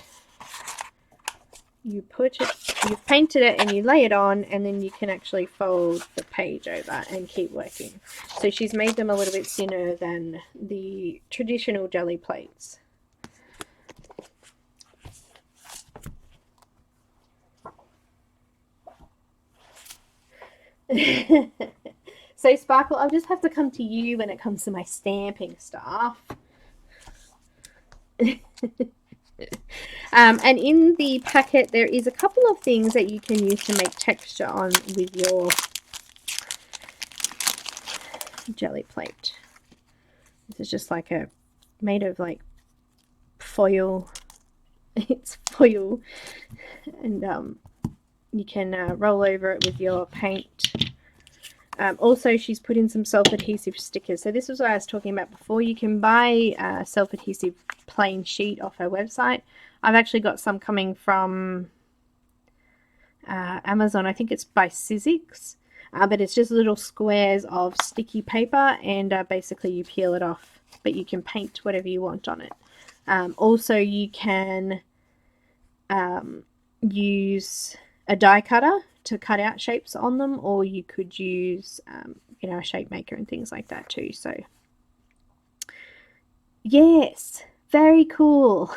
you put it, you've painted it and you lay it on, and then you can actually fold the page over and keep working. So she's made them a little bit thinner than the traditional jelly plates. So Sparkle, I'll just have to come to you when it comes to my stamping stuff. And in the packet there is a couple of things that you can use to make texture on with your jelly plate. This is just like a, made of like foil. It's foil, and you can roll over it with your paint. Also, she's put in some self-adhesive stickers. So this is what I was talking about before. You can buy a self-adhesive plain sheet off her website. I've actually got some coming from Amazon. I think it's by Sizzix. But it's just little squares of sticky paper, and basically you peel it off. But you can paint whatever you want on it. Also, you can use a die cutter to cut out shapes on them, or you could use you know, a shape maker and things like that too. So yes, very cool.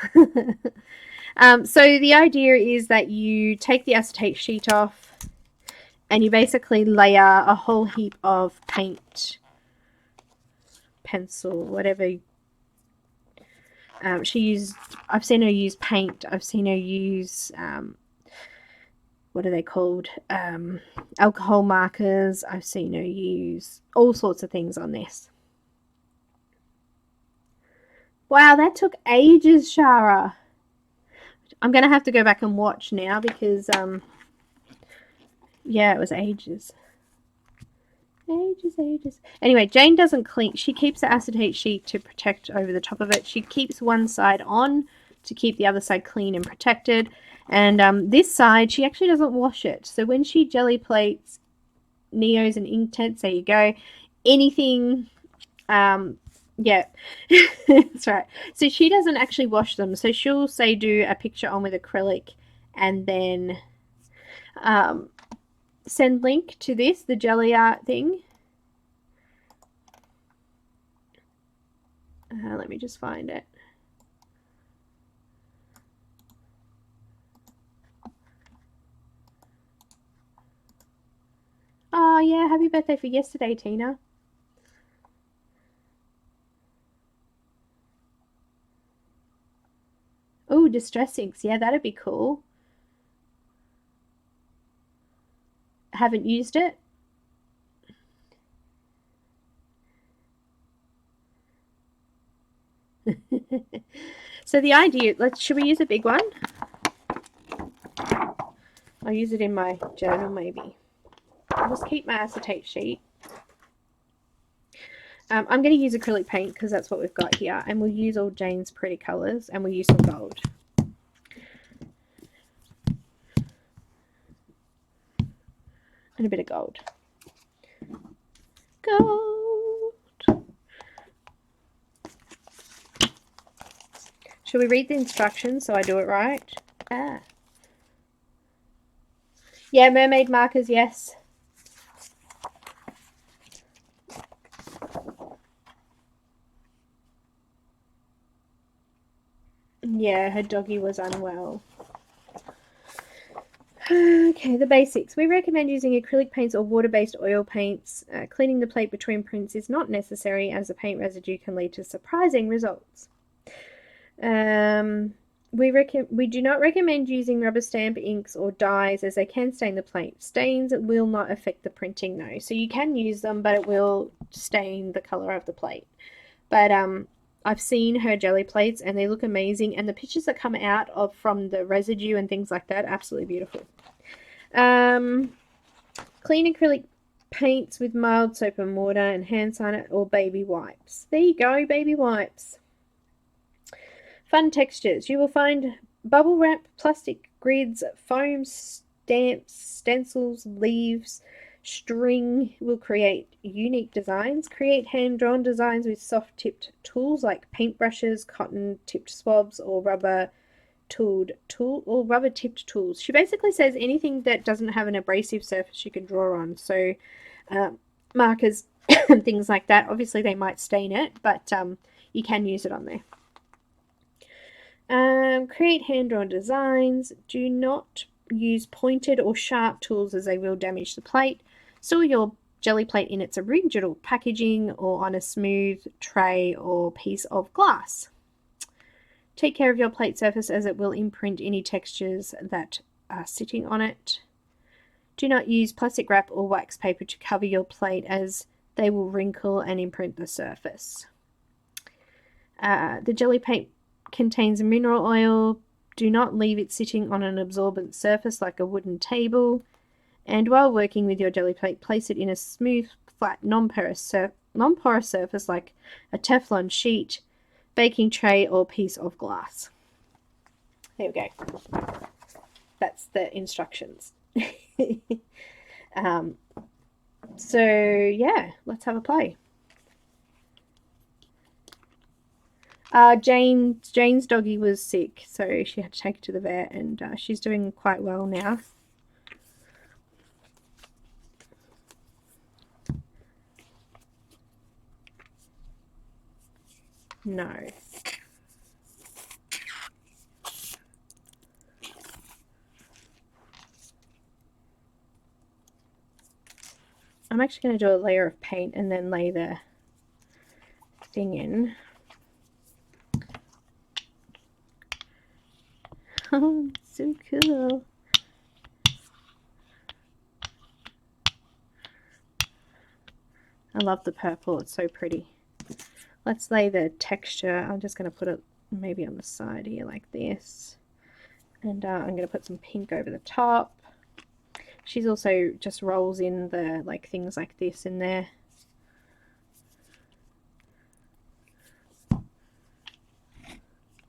So the idea is that you take the acetate sheet off and you basically layer a whole heap of paint, pencil, whatever. I've seen her use paint, I've seen her use what are they called, alcohol markers. I've seen her use all sorts of things on this. Wow, that took ages, Shara. I'm gonna have to go back and watch now because yeah, it was ages. Ages. Anyway, Jane doesn't clean. She keeps the acetate sheet to protect over the top of it. She keeps one side on to keep the other side clean and protected. And this side, she actually doesn't wash it. So when she jelly plates Neos and Inktense, there you go. Anything, yeah, that's right. So she doesn't actually wash them. So she'll say do a picture on with acrylic and then send link to this, the jelly art thing. Let me just find it. yeah, happy birthday for yesterday, Tina. Oh, distress inks. Yeah, that'd be cool. Haven't used it. So the idea, should we use a big one? I'll use it in my journal maybe. I'll just keep my acetate sheet. I'm going to use acrylic paint because that's what we've got here, and we'll use all Jane's pretty colours, and we'll use some gold. And a bit of gold. Gold! Should we read the instructions so I do it right? Ah. Yeah, mermaid markers, yes. Yeah, her doggy was unwell. Okay, the basics. We recommend using acrylic paints or water-based oil paints. Cleaning the plate between prints is not necessary as the paint residue can lead to surprising results. We do not recommend using rubber stamp inks or dyes as they can stain the plate. Stains will not affect the printing though. So you can use them, but it will stain the color of the plate. But I've seen her jelly plates and they look amazing, and the pictures that come out of from the residue and things like that, absolutely beautiful. Clean acrylic paints with mild soap and water and hand sign it or baby wipes. There you go, baby wipes. Fun textures. You will find bubble wrap, plastic grids, foam, stamps, stencils, leaves, string will create unique designs. Create hand-drawn designs with soft-tipped tools like paintbrushes, cotton-tipped swabs, or rubber-tipped tools. She basically says anything that doesn't have an abrasive surface you can draw on. So markers and things like that. Obviously, they might stain it, but you can use it on there. Create hand-drawn designs. Do not use pointed or sharp tools as they will damage the plate. Store your jelly plate in its original packaging or on a smooth tray or piece of glass. Take care of your plate surface as it will imprint any textures that are sitting on it. Do not use plastic wrap or wax paper to cover your plate as they will wrinkle and imprint the surface. The jelly paint contains mineral oil. Do not leave it sitting on an absorbent surface like a wooden table. And while working with your jelly plate, place it in a smooth, flat, non-porous surface like a Teflon sheet, baking tray, or piece of glass. There we go. That's the instructions. So yeah, let's have a play. Jane's doggy was sick, so she had to take it to the vet, and she's doing quite well now. No. I'm actually going to do a layer of paint and then lay the thing in. Oh, so cool. I love the purple, it's so pretty. Let's lay the texture. I'm just going to put it maybe on the side here like this. And I'm going to put some pink over the top. She's also just rolls in the things like this in there.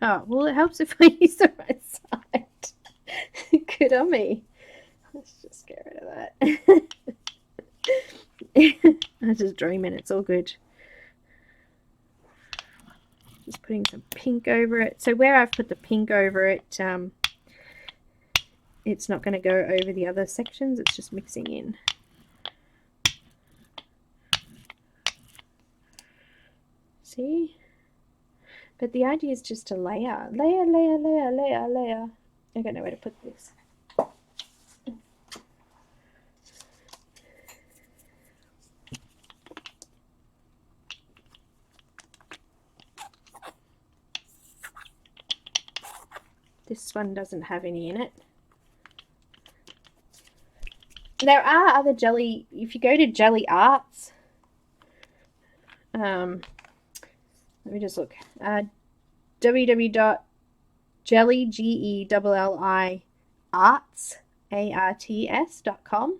Oh, well, it helps if I use the right side. Good on me. Let's just get rid of that. I'm just dreaming, it's all good. Just putting some pink over it. So where I've put the pink over it, it's not going to go over the other sections, it's just mixing in. See? But the idea is just to layer. Layer, layer, layer, layer, layer. I don't know where to put this. This one doesn't have any in it. There are other jelly, if you go to Jelly Arts, let me just look, www.jelli.arts.com.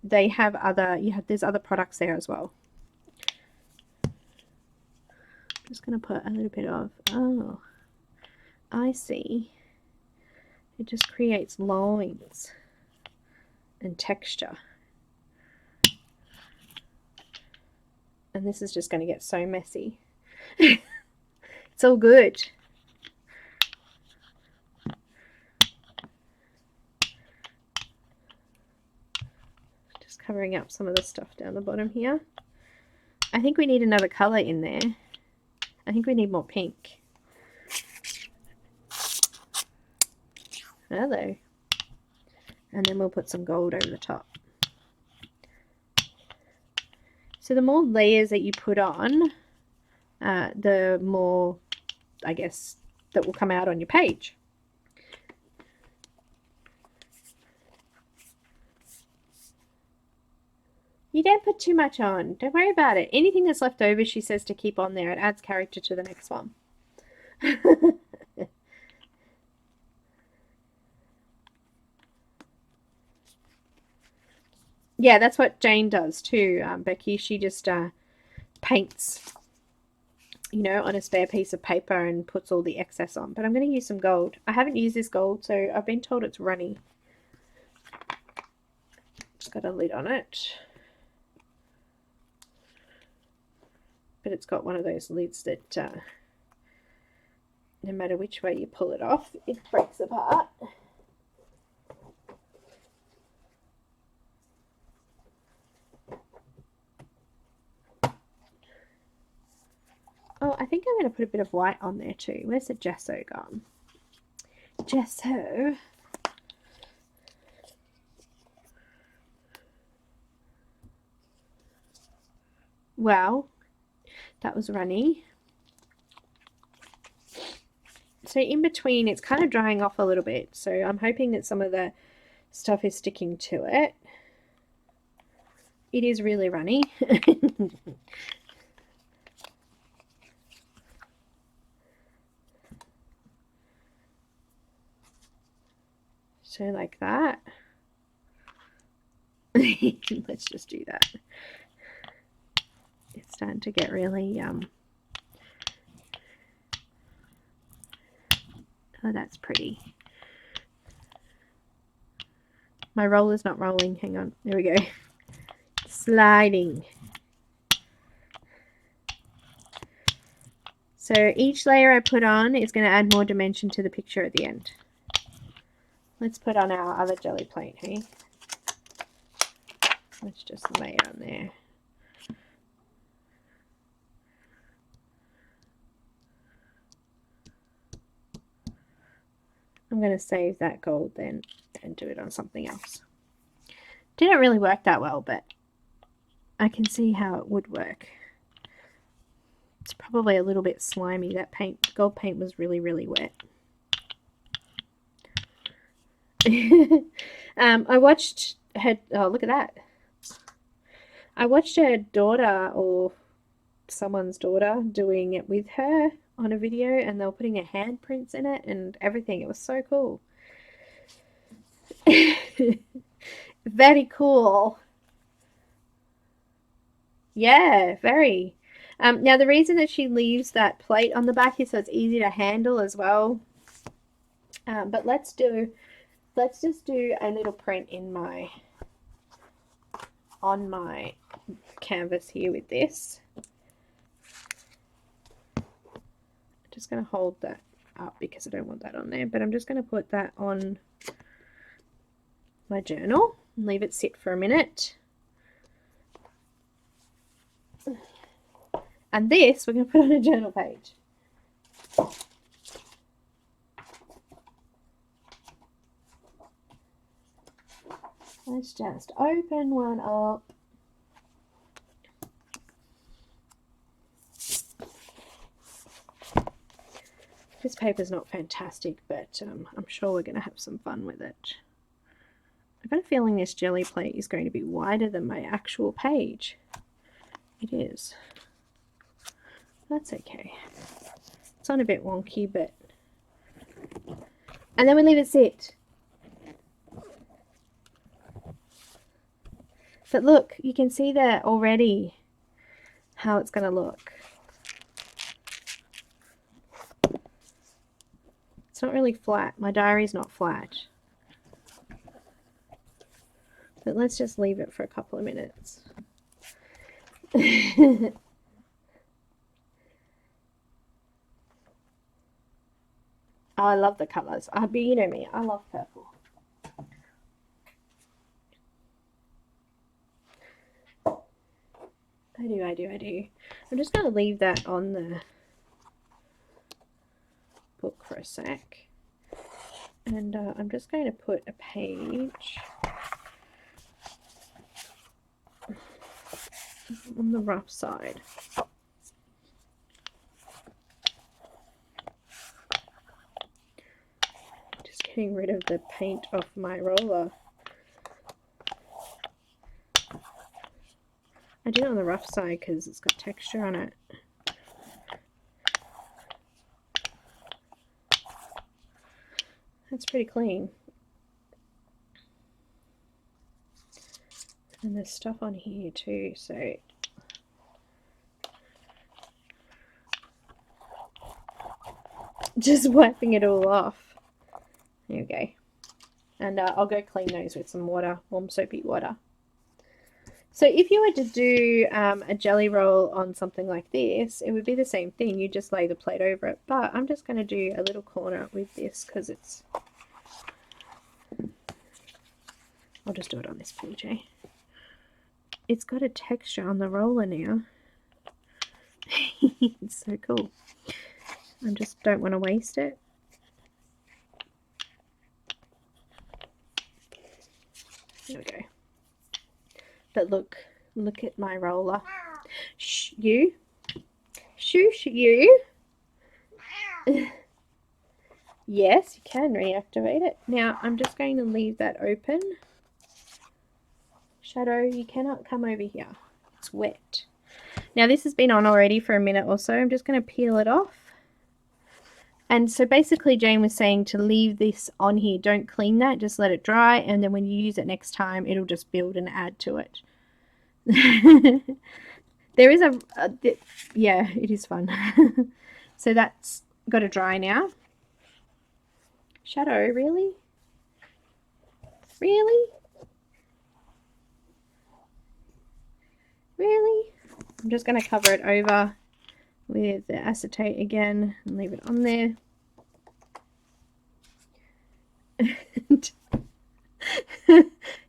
They have other, there's other products there as well. I'm just going to put a little bit of, oh, I see. It just creates lines and texture. And this is just going to get so messy. It's all good. Just covering up some of the stuff down the bottom here. I think we need another color in there. I think we need more pink. Hello. And then we'll put some gold over the top. So the more layers that you put on, the more, I guess, that will come out on your page. You don't put too much on. Don't worry about it. Anything that's left over, she says to keep on there. It adds character to the next one. Yeah, that's what Jane does too, Becky. She just paints, you know, on a spare piece of paper and puts all the excess on. But I'm going to use some gold. I haven't used this gold, so I've been told it's runny. It's got a lid on it. But it's got one of those lids that no matter which way you pull it off, it breaks apart. Oh, I think I'm going to put a bit of white on there too. Where's the Gesso gone? Gesso. Wow, that was runny. So in between, it's kind of drying off a little bit. So I'm hoping that some of the stuff is sticking to it. It is really runny. So like that. Let's just do that. It's starting to get really oh, that's pretty. My roller's not rolling. Hang on. There we go. Sliding. So each layer I put on is going to add more dimension to the picture at the end. Let's put on our other jelly plate, hey? Let's just lay it on there. I'm going to save that gold then and do it on something else. Didn't really work that well, but I can see how it would work. It's probably a little bit slimy. That paint, gold paint was really, really wet. I watched her, oh, look at that. I watched her daughter or someone's daughter doing it with her on a video, and they were putting their handprints in it and everything. It was so cool. Very cool. Yeah, very. Now the reason that she leaves that plate on the back is so it's easy to handle as well. But let's just do a little print in on my canvas here with this. I'm just going to hold that up because I don't want that on there, but I'm just going to put that on my journal and leave it sit for a minute. And this we're going to put on a journal page. Let's just open one up. This paper's not fantastic, but I'm sure we're going to have some fun with it. I've got a feeling this jelly plate is going to be wider than my actual page. It is. That's okay. It's on a bit wonky, but... And then we leave it sit. But look, you can see there already how it's going to look. It's not really flat. My diary's not flat. But let's just leave it for a couple of minutes. Oh, I love the colours. But you know me, I love purple. I do. I'm just going to leave that on the book for a sec. And I'm just going to put a page on the rough side. Just getting rid of the paint off my roller. I do it on the rough side because it's got texture on it. That's pretty clean. And there's stuff on here too, so just wiping it all off. There we go. And I'll go clean those with some water, warm soapy water. So if you were to do a jelly roll on something like this, it would be the same thing. You just lay the plate over it. But I'm just going to do a little corner with this because it's... I'll just do it on this page, eh? It's got a texture on the roller now. It's so cool. I just don't want to waste it. There we go. But look at my roller. Shh, you. Shush, you. Yes, you can reactivate it. Now, I'm just going to leave that open. Shadow, you cannot come over here. It's wet. Now, this has been on already for a minute or so. I'm just going to peel it off. And so basically Jane was saying to leave this on here. Don't clean that. Just let it dry. And then when you use it next time, it'll just build and add to it. There is yeah, it is fun. So that's got to dry now. Shadow, really? Really? Really? I'm just going to cover it over with the acetate again and leave it on there.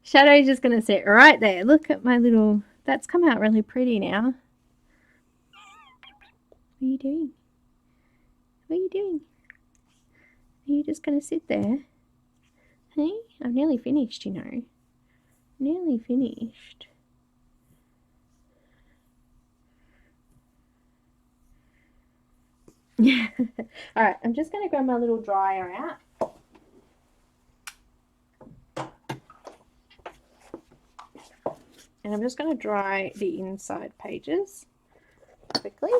Shadow's just going to sit right there. Look at my little... That's come out really pretty now. What are you doing? What are you doing? Are you just going to sit there? Hey, I'm nearly finished, you know. Nearly finished. Alright, I'm just going to grab my little dryer out. And I'm just going to dry the inside pages quickly.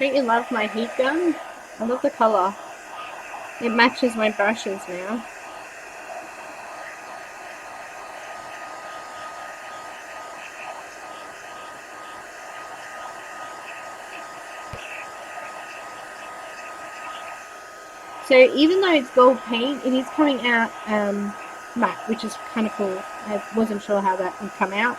Don't you love my heat gun? I love the colour. It matches my brushes now. So even though it's gold paint, it is coming out matte, which is kind of cool. I wasn't sure how that would come out.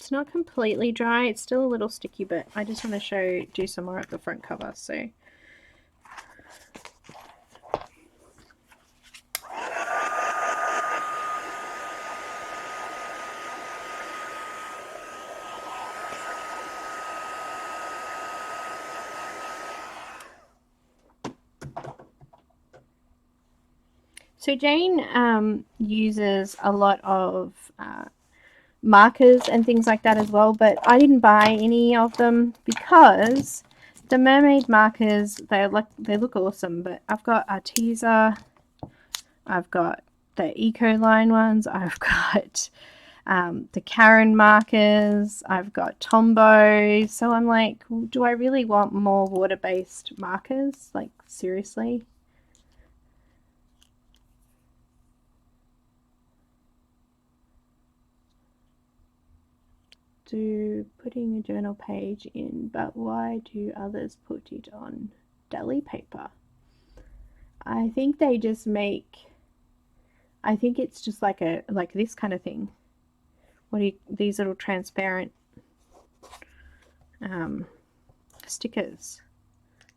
It's not completely dry, it's still a little sticky, but I just want to do some more of the front cover. So Jane uses a lot of markers and things like that as well, but I didn't buy any of them because the Mermaid markers, they look awesome, but I've got Arteza, I've got the Ecoline ones, I've got the Caran markers, I've got Tombow, so I'm like, do I really want more water-based markers? Like, seriously? Putting a journal page in, but why do others put it on deli paper? I think they just make, I think it's just like this kind of thing. These little transparent stickers,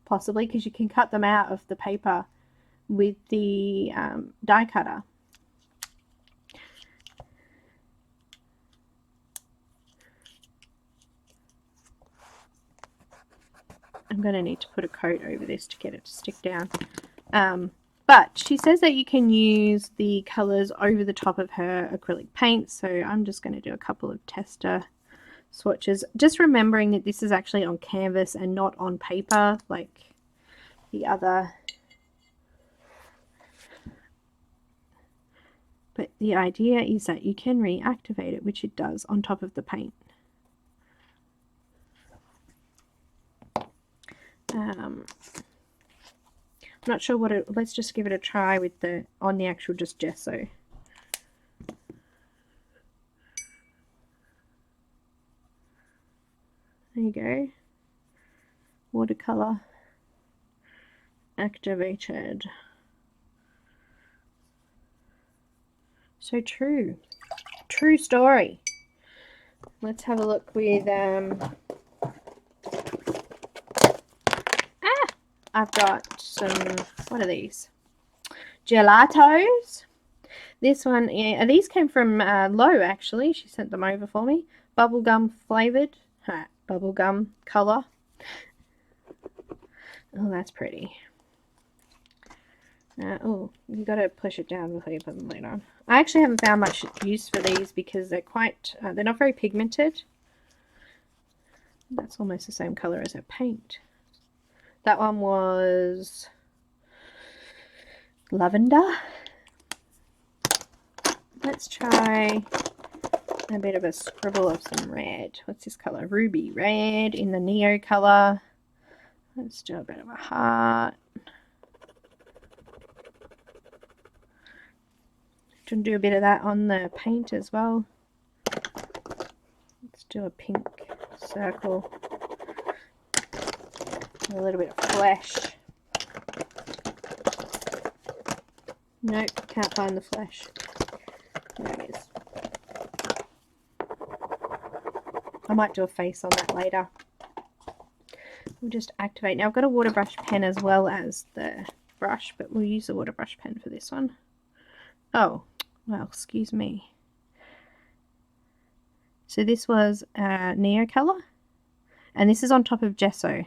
possibly, because you can cut them out of the paper with the die cutter. I'm going to need to put a coat over this to get it to stick down. But she says that you can use the colours over the top of her acrylic paint, so I'm just going to do a couple of tester swatches. Just remembering that this is actually on canvas and not on paper like the other. But the idea is that you can reactivate it, which it does, on top of the paint. I'm not sure what it, let's just give it a try with on the actual just gesso. There you go. Watercolor activated. So true story. Let's have a look with I've got some, what are these? Gelatos. This one, yeah, these came from Low, actually. She sent them over for me. Bubblegum flavored. Bubblegum color. Oh, that's pretty. Oh, you got to push it down before you put them later on. I actually haven't found much use for these because they're quite, they're not very pigmented. That's almost the same color as her paint. That one was lavender. Let's try a bit of a scribble of some red. What's this color? Ruby red in the Neo color. Let's do a bit of a heart. Can do a bit of that on the paint as well. Let's do a pink circle. A little bit of flesh. Nope, can't find the flesh. There it is. I might do a face on that later. We'll just activate. Now I've got a water brush pen as well as the brush, but we'll use the water brush pen for this one. Oh, well, excuse me. So this was Neo color, and this is on top of Gesso.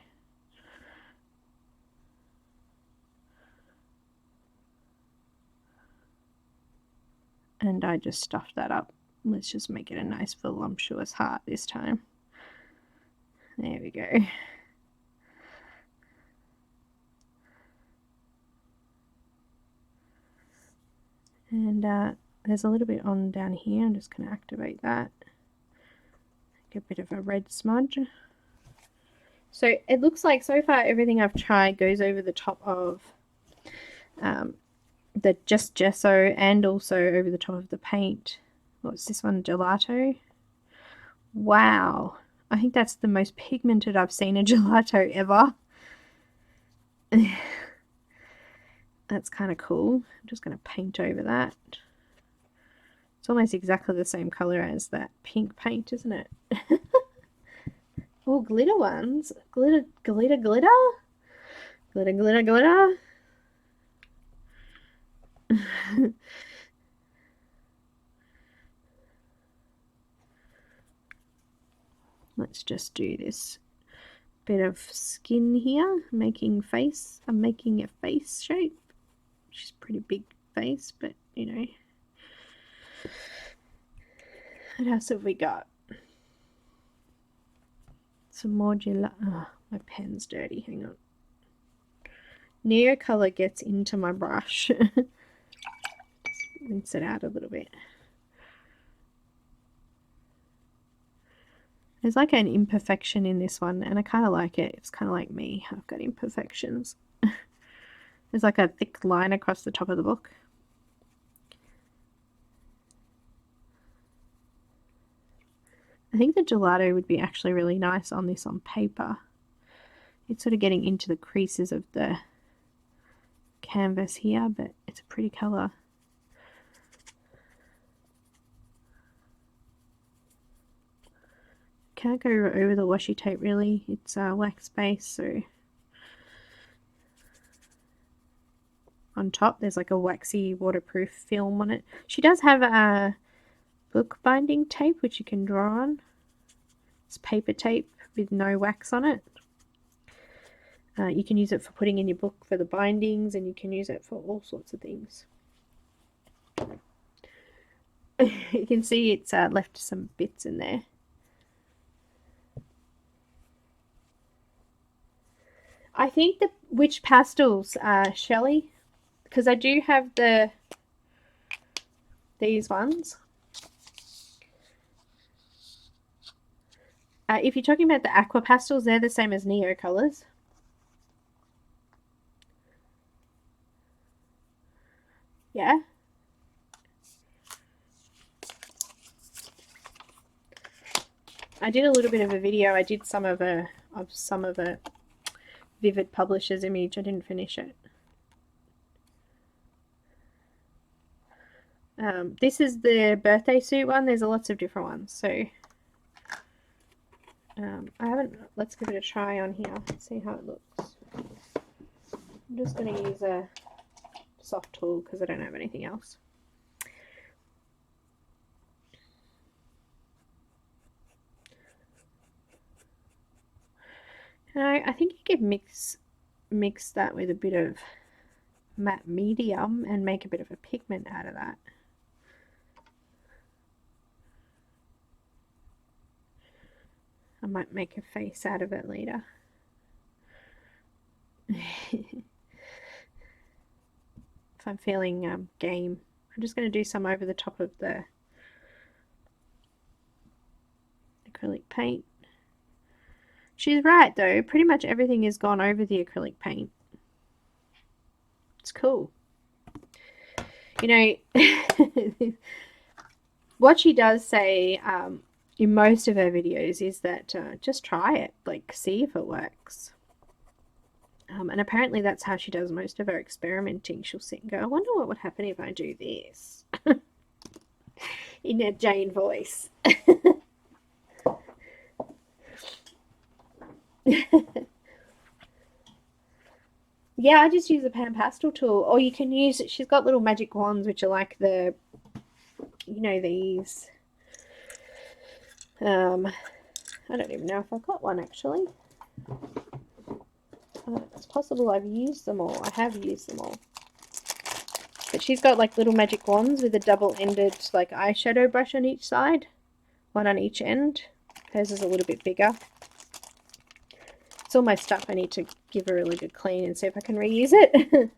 And I just stuffed that up. Let's just make it a nice voluptuous heart this time. There we go. And there's a little bit on down here. I'm just going to activate that. Get a bit of a red smudge. So it looks like so far everything I've tried goes over the top of the just gesso and also over the top of the paint. What's this one? Gelato. Wow. I think that's the most pigmented I've seen a gelato ever. That's kind of cool. I'm just going to paint over that. It's almost exactly the same color as that pink paint, isn't it? Oh, glitter ones. Glitter, glitter, glitter. Glitter, glitter, glitter. Let's just do this bit of skin here, making face. I'm making a face shape, which is a pretty big face, but you know. What else have we got? Some more gelato. Oh, my pen's dirty. Hang on. Neo color gets into my brush. Rinse it out a little bit. There's like an imperfection in this one, and I kind of like it. It's kind of like me. I've got imperfections. There's like a thick line across the top of the book. I think the gelato would be actually really nice on this on paper. It's sort of getting into the creases of the canvas here, but it's a pretty color. Can't go over the washi tape really. It's wax based, so on top there's like a waxy waterproof film on it. She does have a book binding tape which you can draw on. It's paper tape with no wax on it. You can use it for putting in your book for the bindings, and you can use it for all sorts of things. You can see it's left some bits in there. I think which pastels are Shelly, because I do have these ones. If you're talking about the aqua pastels, they're the same as Neo colors. Yeah. I did a little bit of a video. I did some of a Vivid Publishers image. I didn't finish it. This is the birthday suit one. There's lots of different ones, so I haven't. Let's give it a try on here. See how it looks. I'm just going to use a soft tool because I don't have anything else. I think you could mix that with a bit of matte Medi-Yum and make a bit of a pigment out of that. I might make a face out of it later. If I'm feeling game, I'm just going to do some over the top of the acrylic paint. She's right though, pretty much everything is gone over the acrylic paint. It's cool. You know, what she does say in most of her videos is that just try it, like see if it works. And apparently that's how she does most of her experimenting. She'll sit and go, I wonder what would happen if I do this. In a Jane voice. Yeah, I just use a PanPastel tool, or you can use, she's got little magic wands which are like the, you know, these I don't even know if I've got one actually. It's possible I've used them all. I have used them all. But she's got like little magic wands with a double-ended like eyeshadow brush on each side. One on each end. Hers is a little bit bigger. It's all my stuff. I need to give a really good clean and see if I can reuse it.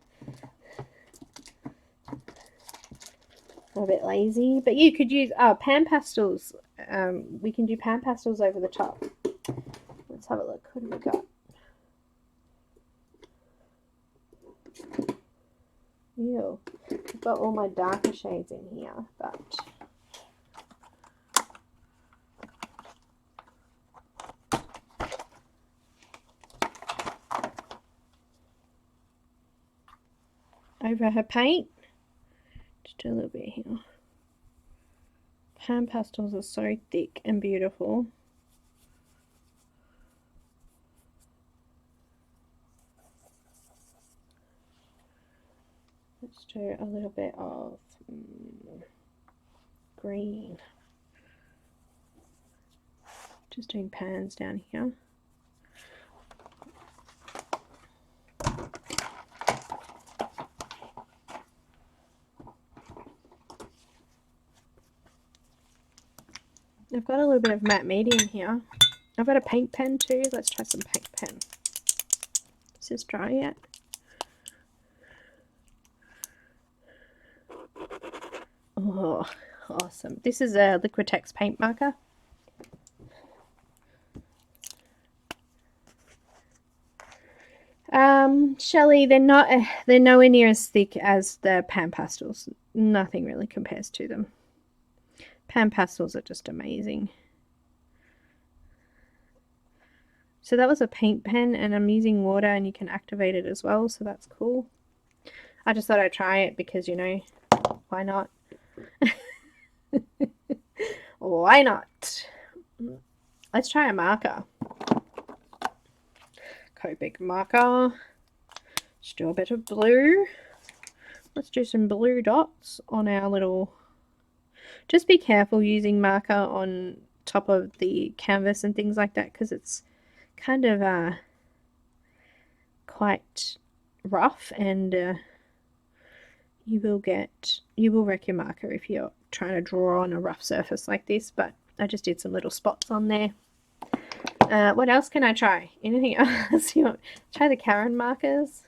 I'm a bit lazy. But you could use PanPastels. We can do PanPastels over the top. Let's have a look. What do we got? Ew. I've got all my darker shades in here, but over her paint. Just do a little bit here. Pan pastels are so thick and beautiful. Let's do a little bit of green. Just doing pans down here. I've got a little bit of matte medium here. I've got a paint pen too. Let's try some paint pen. Is this dry yet? Oh, awesome. This is a Liquitex paint marker. Shelley, they're nowhere near as thick as the PanPastels. Nothing really compares to them. PanPastels are just amazing. So that was a paint pen, and I'm using water, and you can activate it as well, so that's cool. I just thought I'd try it because, you know, why not? Why not? Let's try a marker. Copic marker. Let's do a bit of blue. Let's do some blue dots on our little... Just be careful using marker on top of the canvas and things like that, because it's kind of quite rough, and you will wreck your marker if you're trying to draw on a rough surface like this. But I just did some little spots on there. What else can I try? Anything else? You want try the Caran markers?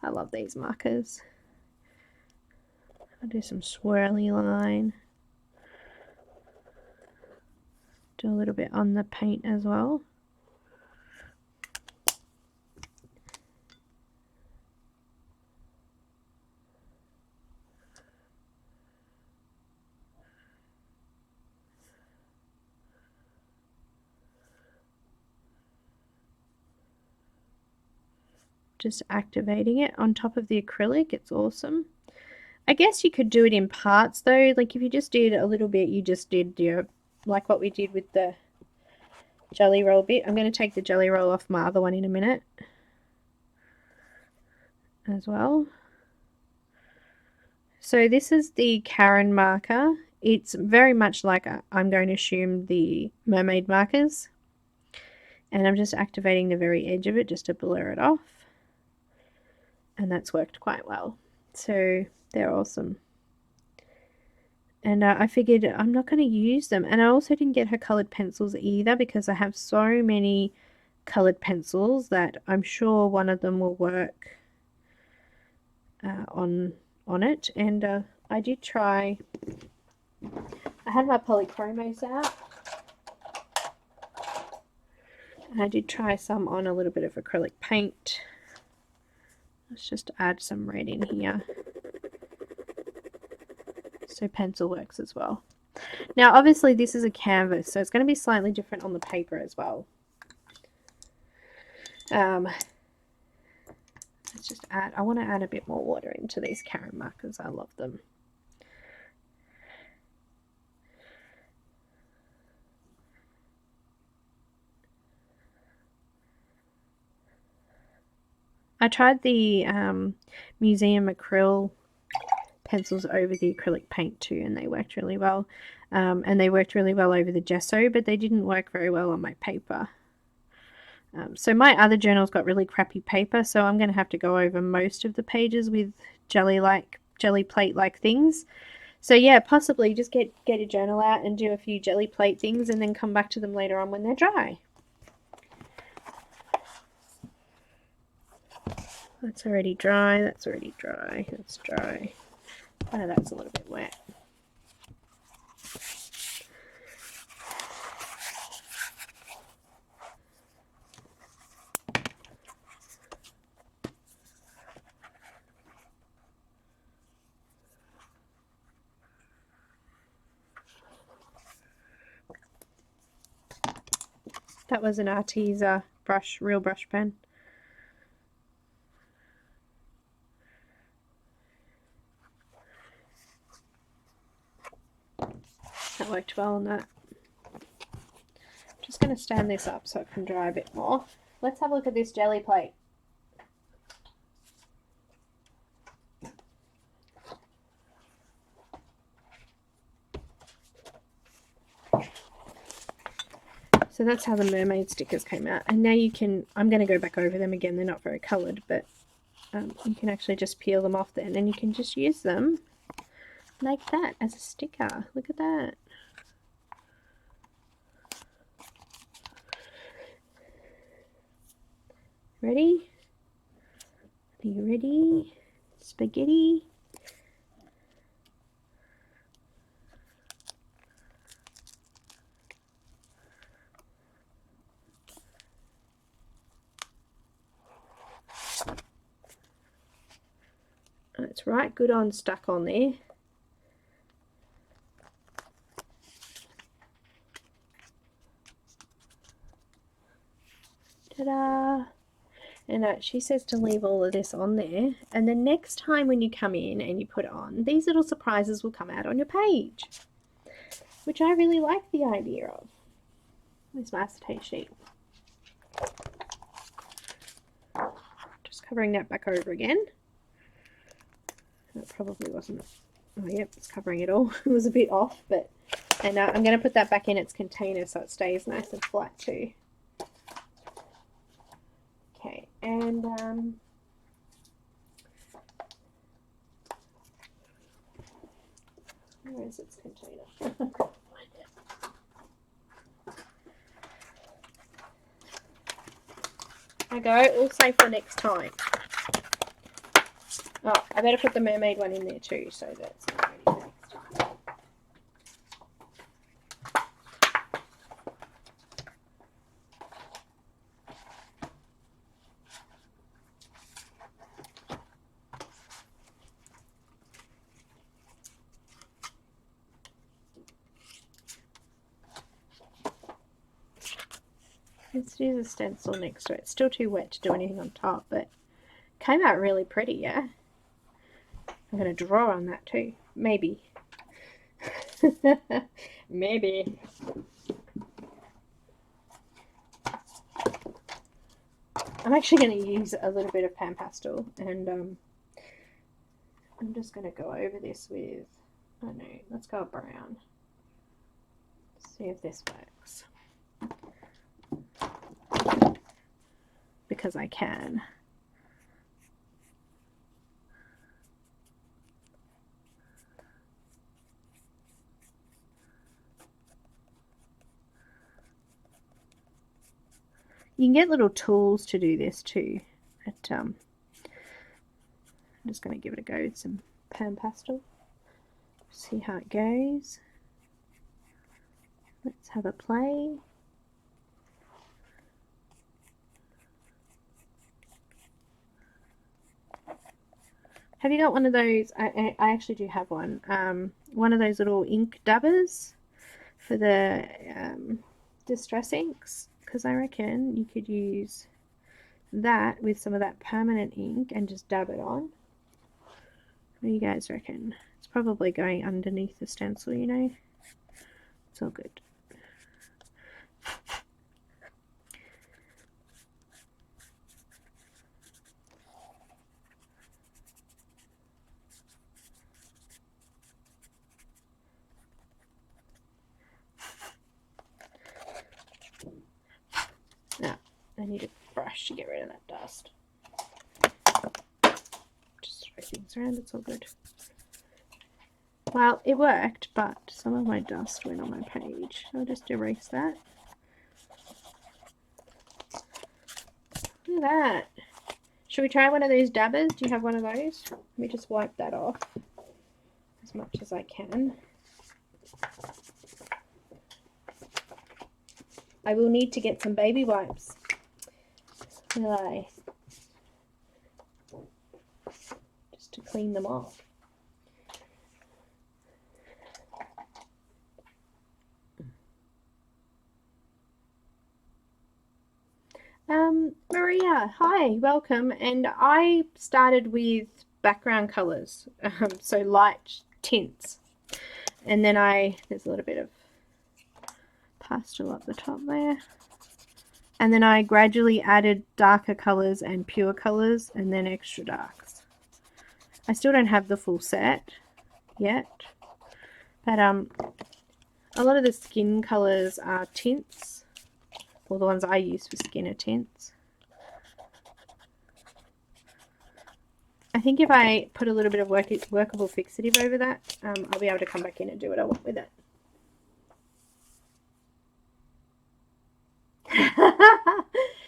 I love these markers. I'll do some swirly line. Do a little bit on the paint as well. Just activating it on top of the acrylic. It's awesome. I guess you could do it in parts though. Like if you just did a little bit, you just did your, like what we did with the jelly roll bit. I'm going to take the jelly roll off my other one in a minute as well. So this is the Caran marker. It's very much like I'm going to assume the Mermaid markers. And I'm just activating the very edge of it just to blur it off. And that's worked quite well. So they're awesome. And I figured I'm not going to use them. And I also didn't get her colored pencils either, because I have so many colored pencils that I'm sure one of them will work on it. And I did try, I had my Polychromos out. And I did try some on a little bit of acrylic paint. Let's just add some red in here. So pencil works as well. Now obviously this is a canvas, so it's going to be slightly different on the paper as well. Let's just add, I want to add a bit more water into these Caran markers. I love them. I tried the Museum Acryl pencils over the acrylic paint too, and they worked really well. And they worked really well over the Gesso, but they didn't work very well on my paper. So my other journal's got really crappy paper, so I'm going to have to go over most of the pages with jelly plate like things. So yeah, possibly just get your journal out and do a few jelly plate things, and then come back to them later on when they're dry. That's already dry, that's already dry, that's dry. Oh, that's a little bit wet. That was an Arteza brush, real brush pen. That worked well on that. Just going to stand this up so it can dry a bit more. Let's have a look at this jelly plate. So that's how the mermaid stickers came out. And now you can, I'm going to go back over them again. They're not very coloured, but you can actually just peel them off then, and you can just use them like that as a sticker. Look at that. Ready? Are you ready? Spaghetti. It's right good on stuck on there. Ta-da! And she says to leave all of this on there, and the next time when you come in and you put it on, these little surprises will come out on your page, which I really like the idea of. This acetate sheet. Just covering that back over again. That probably wasn't, oh yep, it's covering it all. It was a bit off, but, and I'm going to put that back in its container so it stays nice and flat too. Okay, and where is its container? There you go, all safe for next time. Oh, I better put the mermaid one in there too, so that's ready for next time. Let's do the stencil next to it. It's still too wet to do anything on top, but it came out really pretty, yeah? I'm going to draw on that too. Maybe. Maybe. I'm actually going to use a little bit of PanPastel, and I'm just going to go over this with, I don't know, let's go brown. See if this works. Because I can. You can get little tools to do this too. But, I'm just going to give it a go with some PanPastel. See how it goes. Let's have a play. Have you got one of those? I actually do have one. One of those little ink dabbers for the distress inks, because I reckon you could use that with some of that permanent ink and just dab it on. What do you guys reckon? It's probably going underneath the stencil, you know. It's all good. Now, I need a brush to get rid of that dust. Just throw things around, it's all good. Well, it worked, but some of my dust went on my page. I'll just erase that. Look at that. Should we try one of those dabbers? Do you have one of those? Let me just wipe that off as much as I can. I will need to get some baby wipes. Will I? Just to clean them off. Maria, hi, welcome. And I started with background colors, so light tints. And then there's a little bit of pastel up the top there. And then I gradually added darker colours and pure colours and then extra darks. I still don't have the full set yet, but a lot of the skin colours are tints, or the ones I use for skin are tints. I think if I put a little bit of workable fixative over that, I'll be able to come back in and do what I want with it.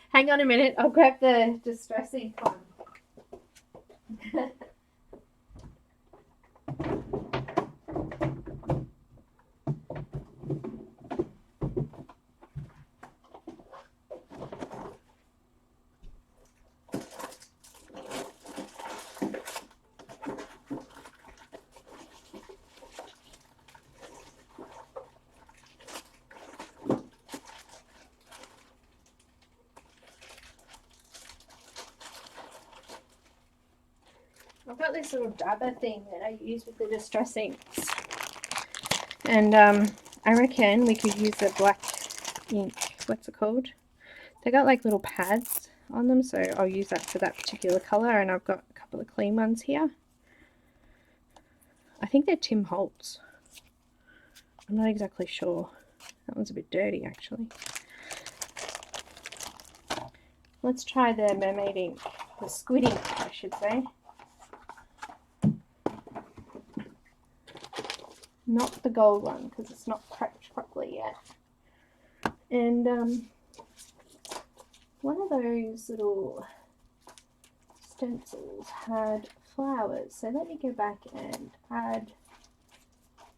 Hang on a minute, I'll grab the distressing one. I've got this little dabber thing that I use with the distress inks, and I reckon we could use the black ink, what's it called? They got like little pads on them, so I'll use that for that particular colour, and I've got a couple of clean ones here. I think they're Tim Holtz. I'm not exactly sure. That one's a bit dirty actually. Let's try the Mermaid ink, the Squid ink I should say. Not the gold one because it's not cracked properly yet. And one of those little stencils had flowers. So let me go back and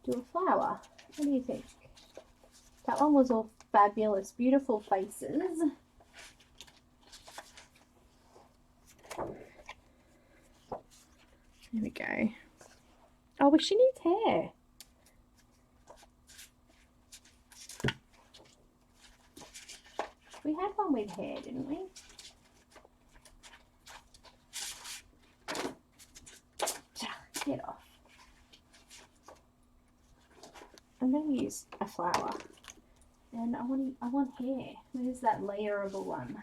do a flower. What do you think? That one was all fabulous, beautiful faces. There we go. Oh, but she needs hair. We had one with hair, didn't we? Get off. I'm going to use a flower, and I want hair. Where's that layerable one?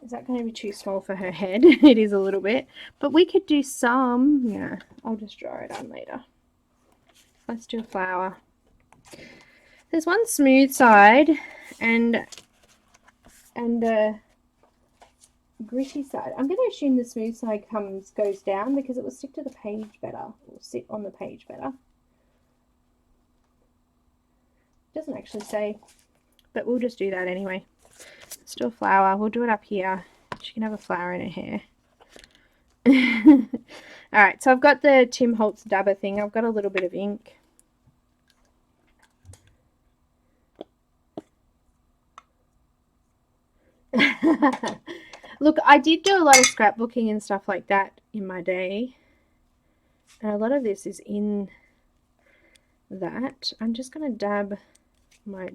Is that going to be too small for her head? It is a little bit, but we could do some. Yeah, I'll just draw it on later. Let's do a flower. There's one smooth side and a gritty side. I'm going to assume the smooth side goes down because it will stick to the page better. It will sit on the page better. It doesn't actually say, but we'll just do that anyway. Let's do a flower. We'll do it up here. She can have a flower in her hair. Alright, so I've got the Tim Holtz dabber thing. I've got a little bit of ink. Look, I did do a lot of scrapbooking and stuff like that in my day, and a lot of this is in that. I'm just going to dab my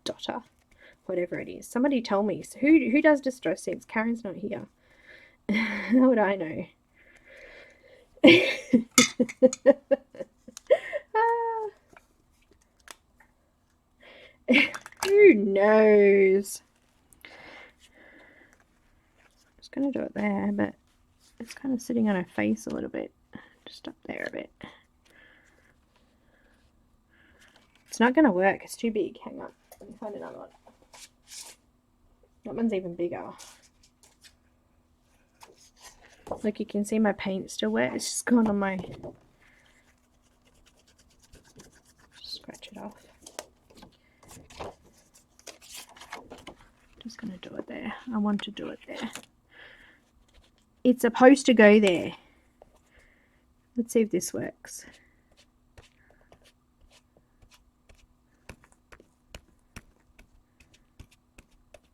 dotter, whatever it is. Somebody tell me. So who does distress inks? Karen's not here. How would I know? Who knows? I'm just going to do it there, but it's kind of sitting on her face a little bit. Just up there a bit. It's not going to work. It's too big. Hang on. Let me find another one. That one's even bigger. Look, you can see my paint still wet. It's just gone on my... Just scratch it off. Just going to do it there. I want to do it there. It's supposed to go there. Let's see if this works.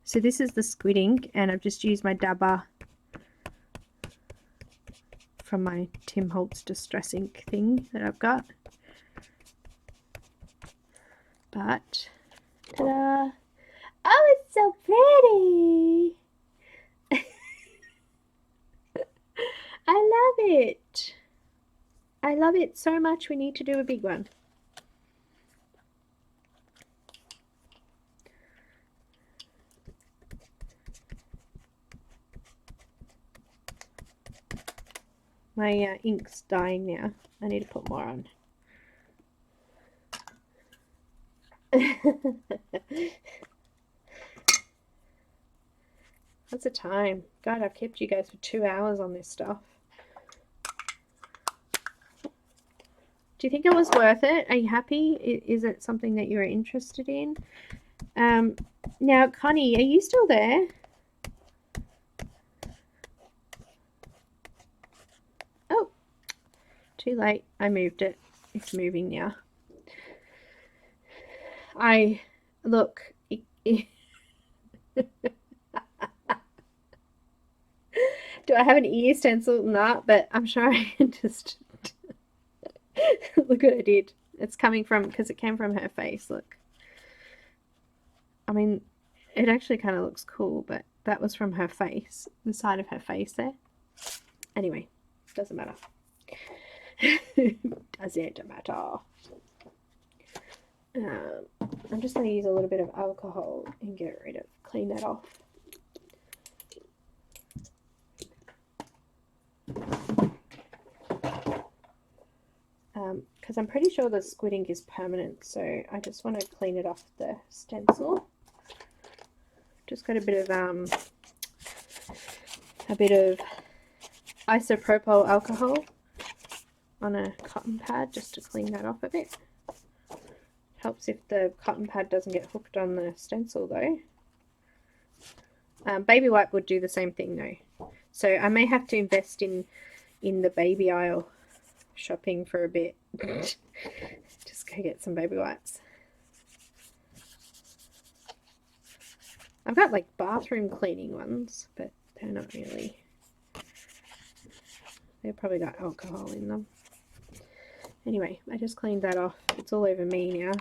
So this is the Squid ink, and I've just used my dabber from my Tim Holtz distress ink thing that I've got. But, ta-da! Oh, it's so pretty! I love it! I love love it so much. We need to do a big one. My ink's dying now. I need to put more on. What's the time? God, I've kept you guys for 2 hours on this stuff. Do you think it was worth it? Are you happy? Is it something that you're interested in? Now, Connie, are you still there? Oh, too late. I moved it. It's moving now. Look. Do I have an ear stencil? Nah, but I'm sure I can just look what I did. It's coming from, because it came from her face, look. I mean, it actually kind of looks cool, but that was from her face, the side of her face there. Anyway, doesn't matter. Doesn't matter. I'm just going to use a little bit of alcohol and clean that off. Because I'm pretty sure the squid ink is permanent, so I just want to clean it off the stencil. Just got a bit of isopropyl alcohol on a cotton pad just to clean that off a bit. Helps if the cotton pad doesn't get hooked on the stencil though. Baby wipe would do the same thing though. So I may have to invest in the baby aisle shopping for a bit. Just go get some baby wipes. I've got like bathroom cleaning ones, but they're not really. They've probably got alcohol in them. Anyway, I just cleaned that off. It's all over me now.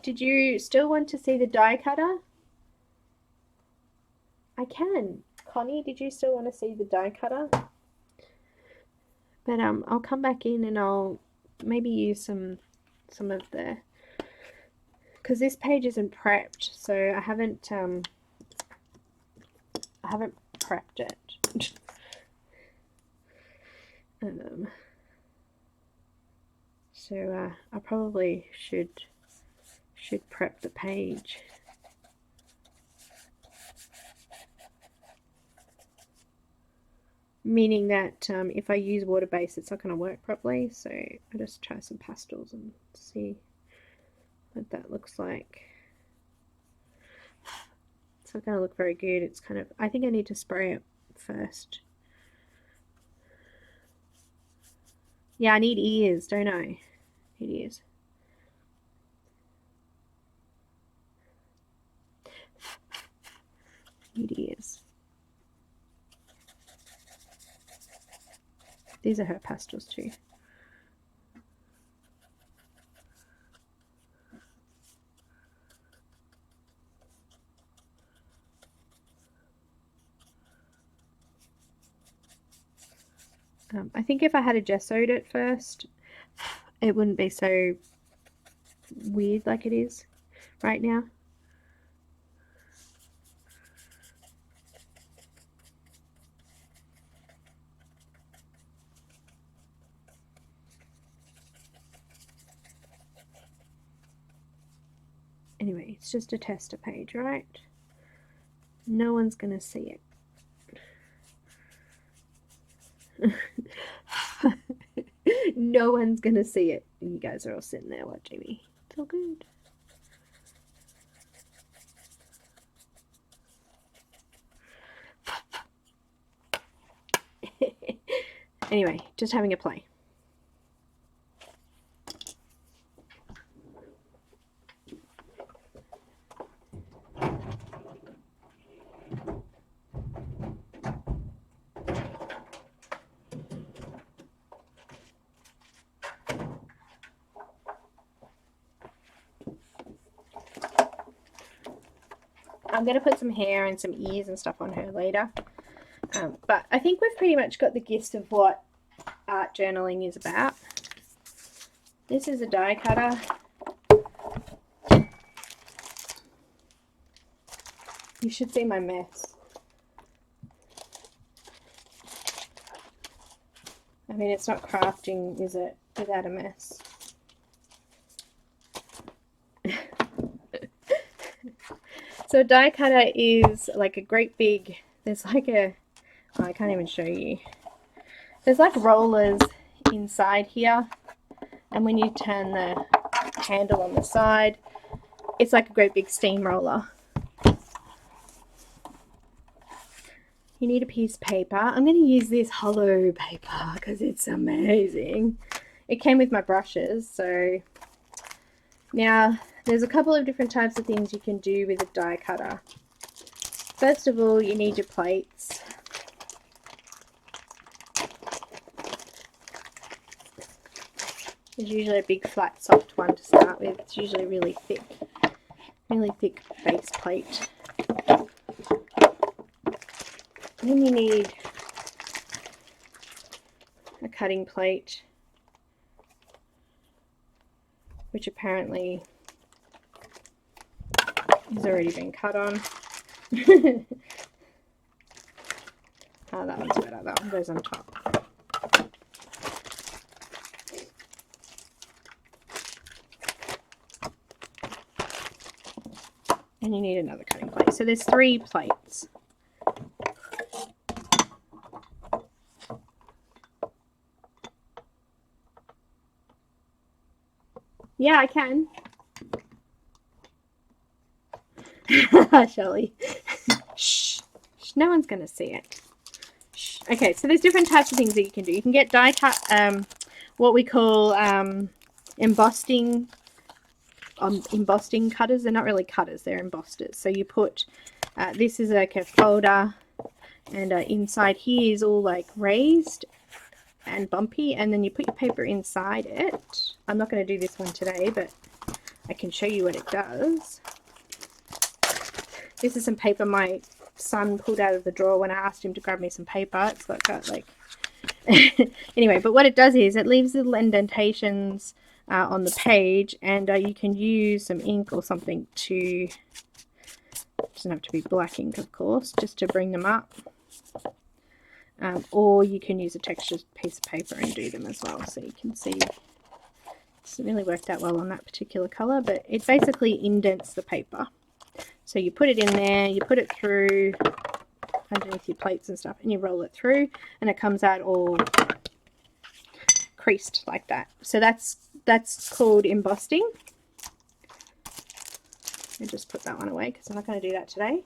Did you still want to see the die cutter? I can. Connie, did you still want to see the die cutter? But I'll come back in and I'll maybe use some of the, because this page isn't prepped, so I haven't prepped it. So I probably should prep the page. Meaning that if I use water base, it's not going to work properly. So I'll just try some pastels and see what that looks like. It's not going to look very good. It's kind of, I think I need to spray it first. Yeah, I need ears, don't I? Need ears. Need ears. These are her pastels too. I think if I had a Gess-O'd it first, it wouldn't be so weird like it is right now. Anyway, it's just a tester page, right? No one's gonna see it. No one's gonna see it. You guys are all sitting there watching me. It's all good. Anyway, just having a play. I'm going to put some hair and some ears and stuff on her later. But I think we've pretty much got the gist of what art journaling is about. This is a die cutter. You should see my mess. I mean, it's not crafting, is it, without a mess? So a die cutter is like a great big, there's like a, oh, I can't even show you. There's like rollers inside here, and when you turn the handle on the side, it's like a great big steamroller. You need a piece of paper. I'm going to use this hollow paper because it's amazing. It came with my brushes. So now there's a couple of different types of things you can do with a die cutter. First of all, you need your plates. There's usually a big flat soft one to start with. It's usually really thick base plate. Then you need a cutting plate, which apparently has already been cut on. Oh, that one's better. That one goes on top. And you need another cutting plate. So there's 3 plates. Yeah, I can. Shelley. Shh. No one's going to see it. Shh. Okay, so there's different types of things that you can do. You can get die cut, what we call embossing cutters. They're not really cutters, they're embossers. So you put, this is like a folder, and inside here is all like raised and bumpy, and then you put your paper inside it. I'm not going to do this one today, but I can show you what it does. This is some paper my son pulled out of the drawer when I asked him to grab me some paper. It's got like anyway, but what it does is it leaves little indentations on the page, and you can use some ink or something to, doesn't have to be black ink of course, just to bring them up. Or you can use a textured piece of paper and do them as well. So you can see it doesn't really worked out well on that particular colour, but it basically indents the paper. So you put it in there, you put it through underneath your plates and stuff, and you roll it through, and it comes out all creased like that. So that's called embossing. I'll just put that one away because I'm not going to do that today.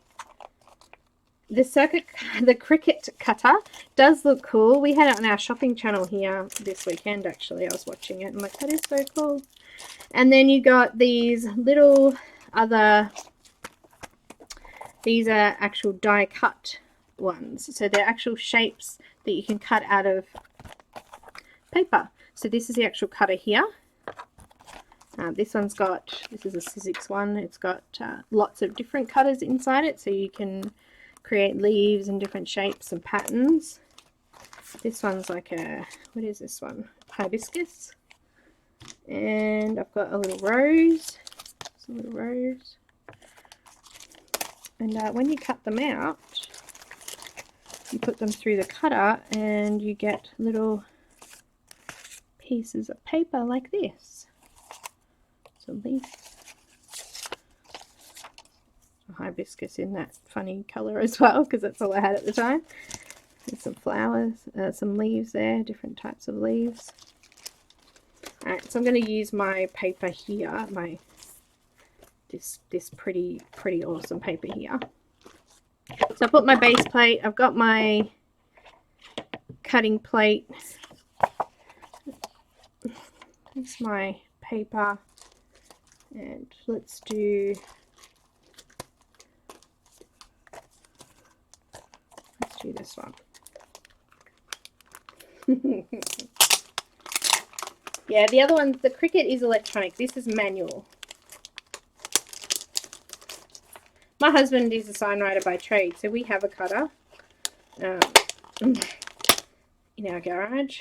The Cricut cutter does look cool. We had it on our shopping channel here this weekend, actually. I was watching it. I'm like, that is so cool. And then you got these little other, these are actual die cut ones. So they're actual shapes that you can cut out of paper. So this is the actual cutter here. This one's got, this is a Sizzix one. It's got lots of different cutters inside it, so you can create leaves and different shapes and patterns. This one's like a, what is this one? Hibiscus. And I've got a little rose. It's a little rose. And when you cut them out, you put them through the cutter and you get little pieces of paper like this. So leaf. Hibiscus in that funny color as well, because that's all I had at the time. There's some flowers, some leaves there, different types of leaves. Alright, so I'm going to use my paper here, my this pretty awesome paper here. So I put my base plate, I've got my cutting plate. That's my paper, and let's do this one. Yeah, the other one, the Cricut is electronic. This is manual. My husband is a sign writer by trade, so we have a cutter in our garage.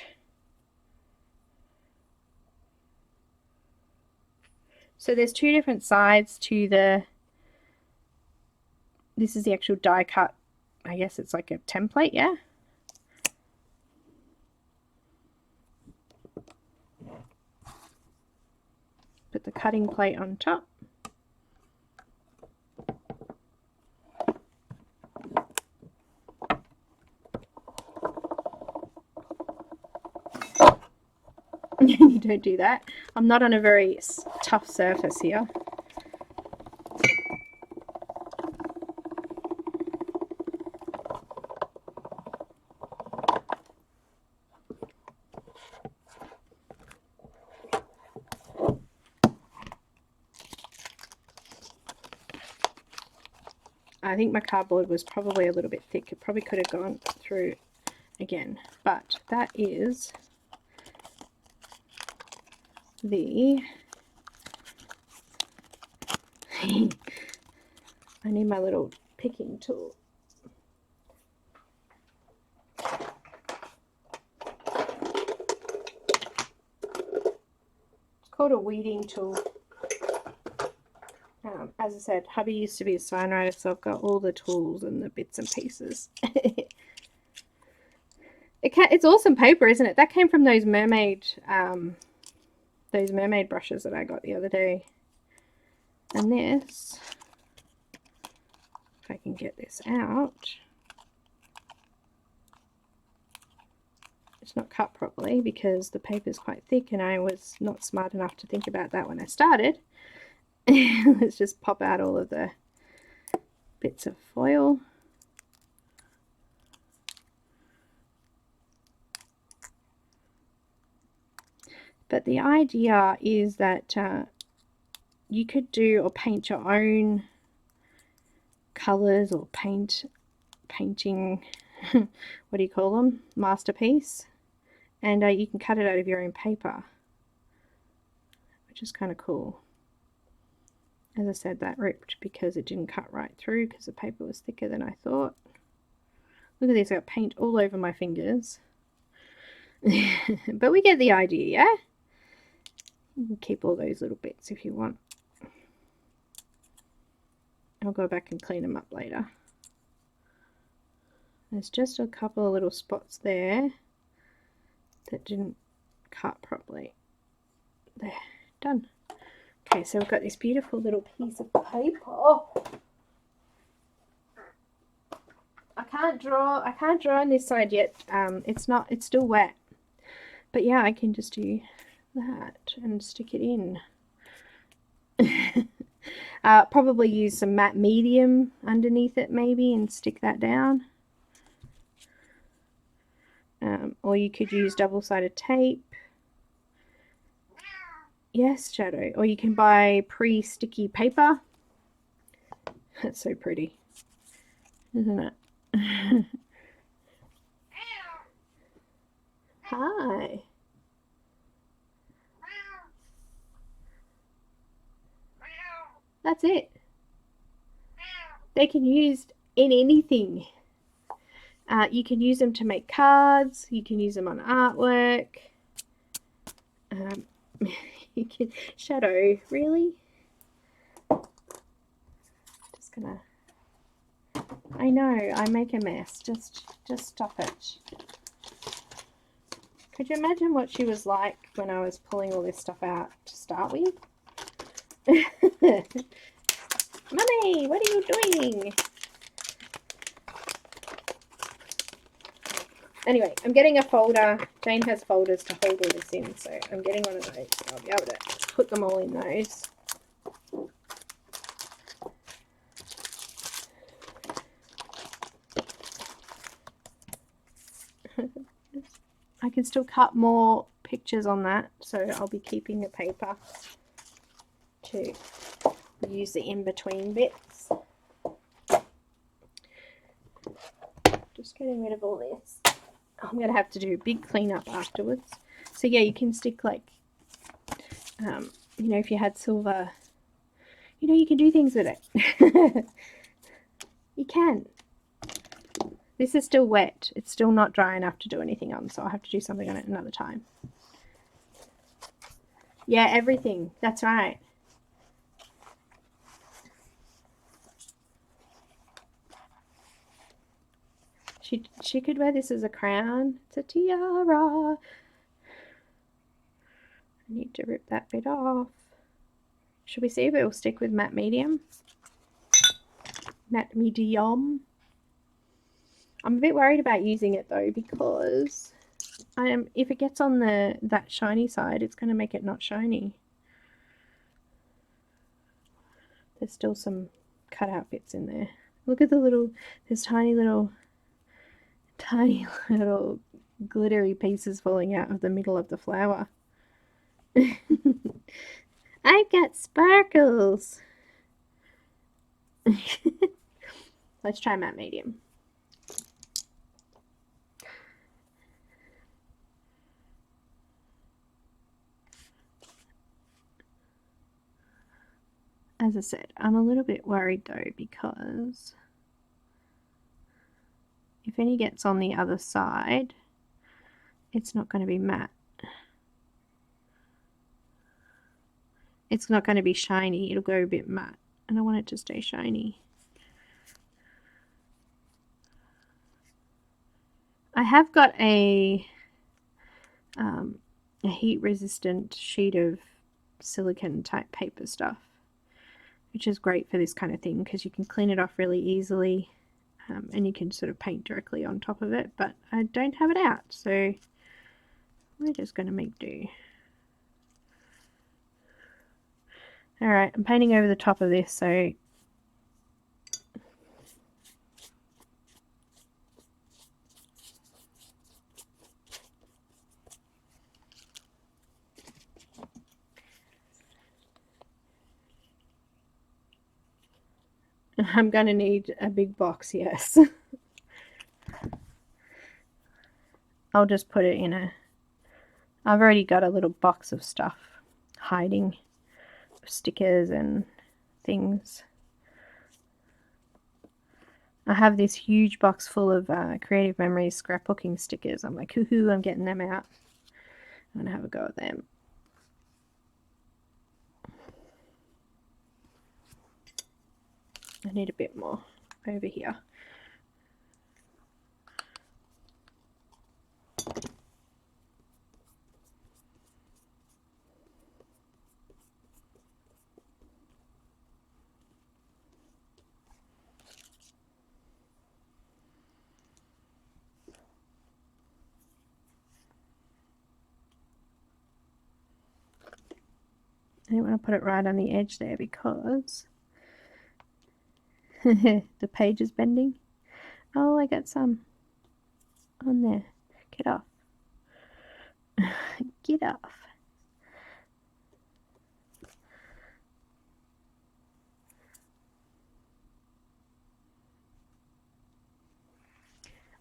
So there's two different sides to the, this is the actual die cut, I guess it's like a template, yeah? Put the cutting plate on top. You don't do that. I'm not on a very tough surface here. I think my cardboard was probably a little bit thick. It probably could have gone through again, but that is the I need my little picking tool. It's called a weeding tool. As I said, hubby used to be a sign writer, so I've got all the tools and the bits and pieces. It's awesome paper, isn't it? That came from those mermaid brushes that I got the other day. And this, if I can get this out, it's not cut properly because the paper is quite thick and I was not smart enough to think about that when I started. Let's just pop out all of the bits of foil. But the idea is that you could do or paint your own colors or painting what do you call them, masterpiece, and you can cut it out of your own paper, which is kind of cool. As I said, that ripped because it didn't cut right through because the paper was thicker than I thought. Look at this, I got paint all over my fingers. But we get the idea, yeah? You can keep all those little bits if you want. I'll go back and clean them up later. There's just a couple of little spots there that didn't cut properly. There, done. Okay, so we've got this beautiful little piece of paper. I can't draw on this side yet. It's still wet. But yeah, I can just do that and stick it in. Probably use some matte medium underneath it maybe and stick that down. Or you could use double-sided tape. Yes, Shadow. Or you can buy pre-sticky paper. That's so pretty, isn't it? Hi. That's it. They can be used in anything. You can use them to make cards. You can use them on artwork. You can Shadow, really? Just gonna. I know I make a mess. Just stop it. Could you imagine what she was like when I was pulling all this stuff out to start with? Mummy, what are you doing? Anyway, I'm getting a folder. Jane has folders to hold all this in, so I'm getting one of those. So I'll be able to put them all in those. I can still cut more pictures on that, so I'll be keeping the paper to use the in-between bits. Just getting rid of all this. I'm going to have to do a big cleanup afterwards. So yeah, you can stick like, you know, if you had silver, you know, you can do things with it. You can. This is still wet. It's still not dry enough to do anything on, so I'll have to do something on it another time. Yeah, everything. That's right. She could wear this as a crown. It's a tiara. I need to rip that bit off. Should we see if it will stick with matte medium? Matte Medi-Yum. I'm a bit worried about using it though, because if it gets on that shiny side, it's going to make it not shiny. There's still some cut out bits in there. Look at there's tiny little glittery pieces falling out of the middle of the flower. I've got sparkles. Let's try matte medium. As I said, I'm a little bit worried though, because if any gets on the other side, it's not going to be matte. It's not going to be shiny. It'll go a bit matte, and I want it to stay shiny. I have got a heat resistant sheet of silicone type paper stuff, which is great for this kind of thing because you can clean it off really easily, and you can sort of paint directly on top of it, but I don't have it out, so we're just going to make do. Alright, I'm painting over the top of this, so I'm going to need a big box, yes. I'll just put it in I've already got a little box of stuff hiding, stickers and things. I have this huge box full of Creative Memories scrapbooking stickers. I'm like, hoo-hoo, I'm getting them out. I'm going to have a go at them. I need a bit more over here. I don't want to put it right on the edge there because the page is bending. Oh, I got some on there. Get off. Get off.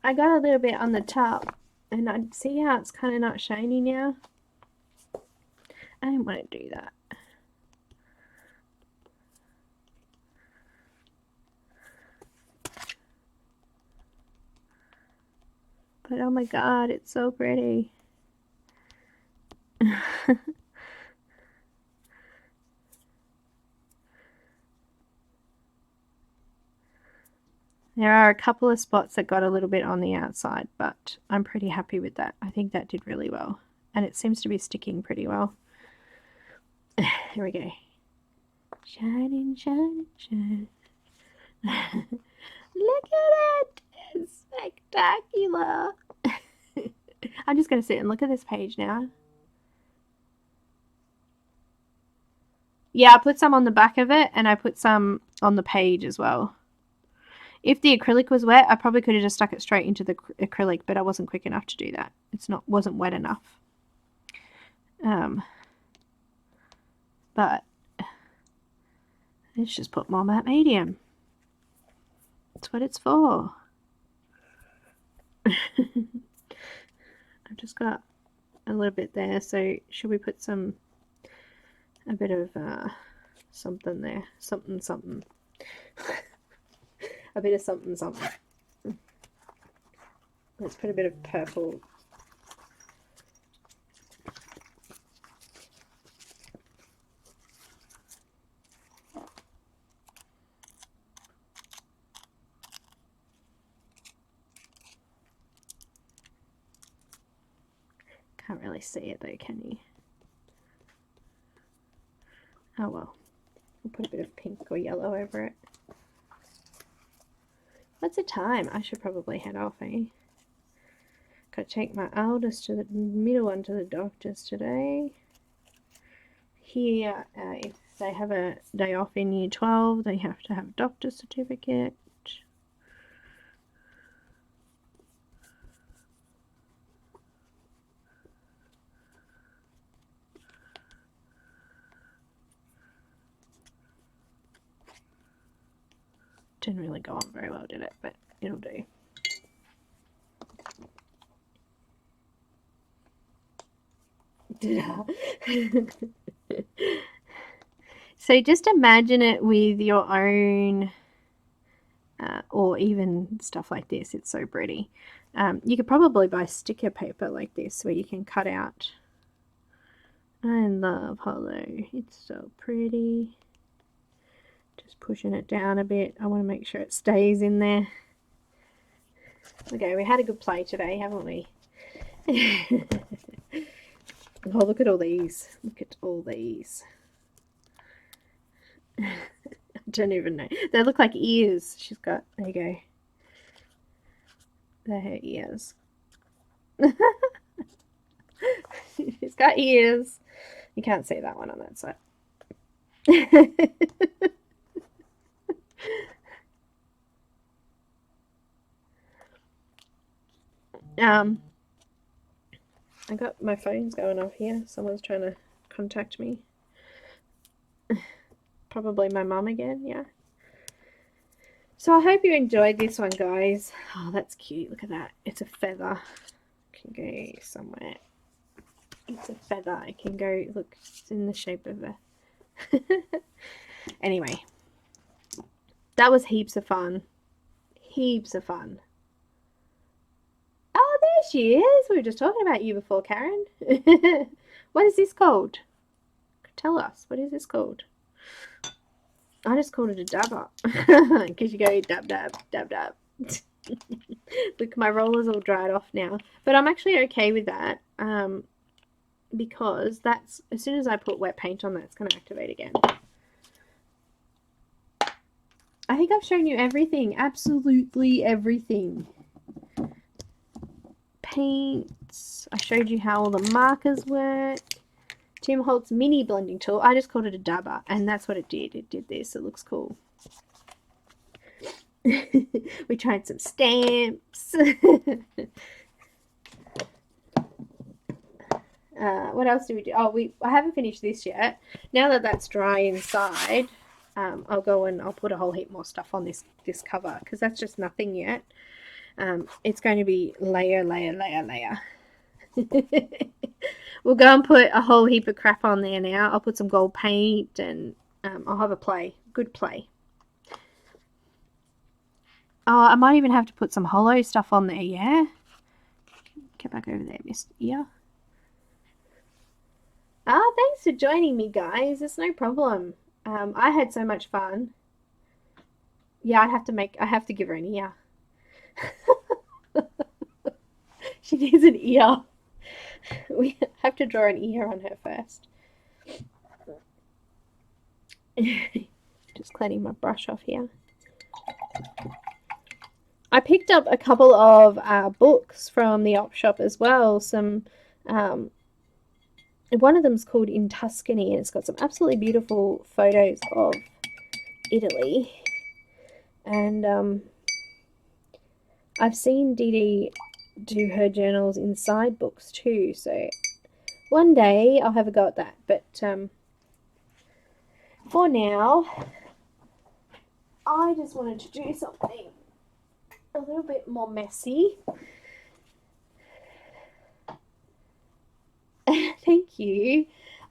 I got a little bit on the top, and I see how it's kind of not shiny now. I didn't want to do that. But oh my god, it's so pretty. There are a couple of spots that got a little bit on the outside, but I'm pretty happy with that. I think that did really well. And it seems to be sticking pretty well. Here we go. Shining, shining, shining. Look at it! It's spectacular! I'm just going to sit and look at this page now. Yeah, I put some on the back of it, and I put some on the page as well. If the acrylic was wet, I probably could have just stuck it straight into the acrylic, but I wasn't quick enough to do that. Wasn't wet enough. But let's just put more matte medium. That's what it's for. I've just got a little bit there, so should we put a bit of something there? Something. a bit of something something. Let's put a bit of purple. Can't really see it though, can you? Oh well. We'll put a bit of pink or yellow over it. What's the time? I should probably head off, eh? Got to take my eldest to the middle one to the doctor's today. Here, if they have a day off in year 12, they have to have a doctor's certificate. Didn't really go on very well, did it? But it'll do. So just imagine it with your own, or even stuff like this. It's so pretty. You could probably buy sticker paper like this where you can cut out. I love Hollow. It's so pretty. Just pushing it down a bit. I want to make sure it stays in there. Okay, we had a good play today, haven't we? Oh, look at all these. Look at all these. I don't even know. They look like ears. She's got, there you go. They're her ears. She's got ears. You can't see that one on that side. I got my phone's going off here. Someone's trying to contact me. Probably my mum again, yeah. So I hope you enjoyed this one, guys. Oh, that's cute. Look at that. It's a feather. It can go somewhere. It's a feather. It can go, look, it's in the shape of a... Anyway. That was heaps of fun. Heaps of fun. Oh, there she is. We were just talking about you before, Caran. What is this called? Tell us. What is this called? I just called it a dabber. Because you go dab, dab, dab, dab. Look, my roller's all dried off now. But I'm actually okay with that. Because that's, as soon as I put wet paint on that, it's going to activate again. I think I've shown you everything. Absolutely everything. Paints. I showed you how all the markers work. Tim Holtz mini blending tool. I just called it a dabber, and that's what it did. It did this. It looks cool. We tried some stamps. What else do we do? Oh, I haven't finished this yet. Now that that's dry inside, I'll go and I'll put a whole heap more stuff on this cover, because that's just nothing yet. It's going to be layer, layer, layer, layer. We'll go and put a whole heap of crap on there now. I'll put some gold paint, and I'll have a play. Good play. Oh, I might even have to put some hollow stuff on there, yeah? Get back over there, Miss Ear. Oh, thanks for joining me, guys. It's no problem. I had so much fun. Yeah, I have to give her an ear. She needs an ear. We have to draw an ear on her first. Just cleaning my brush off here. I picked up a couple of books from the op shop as well. Some, one of them's called In Tuscany, and it's got some absolutely beautiful photos of Italy. And I've seen Dee do her journals inside books too, so one day I'll have a go at that. But for now, I just wanted to do something a little bit more messy. Thank you.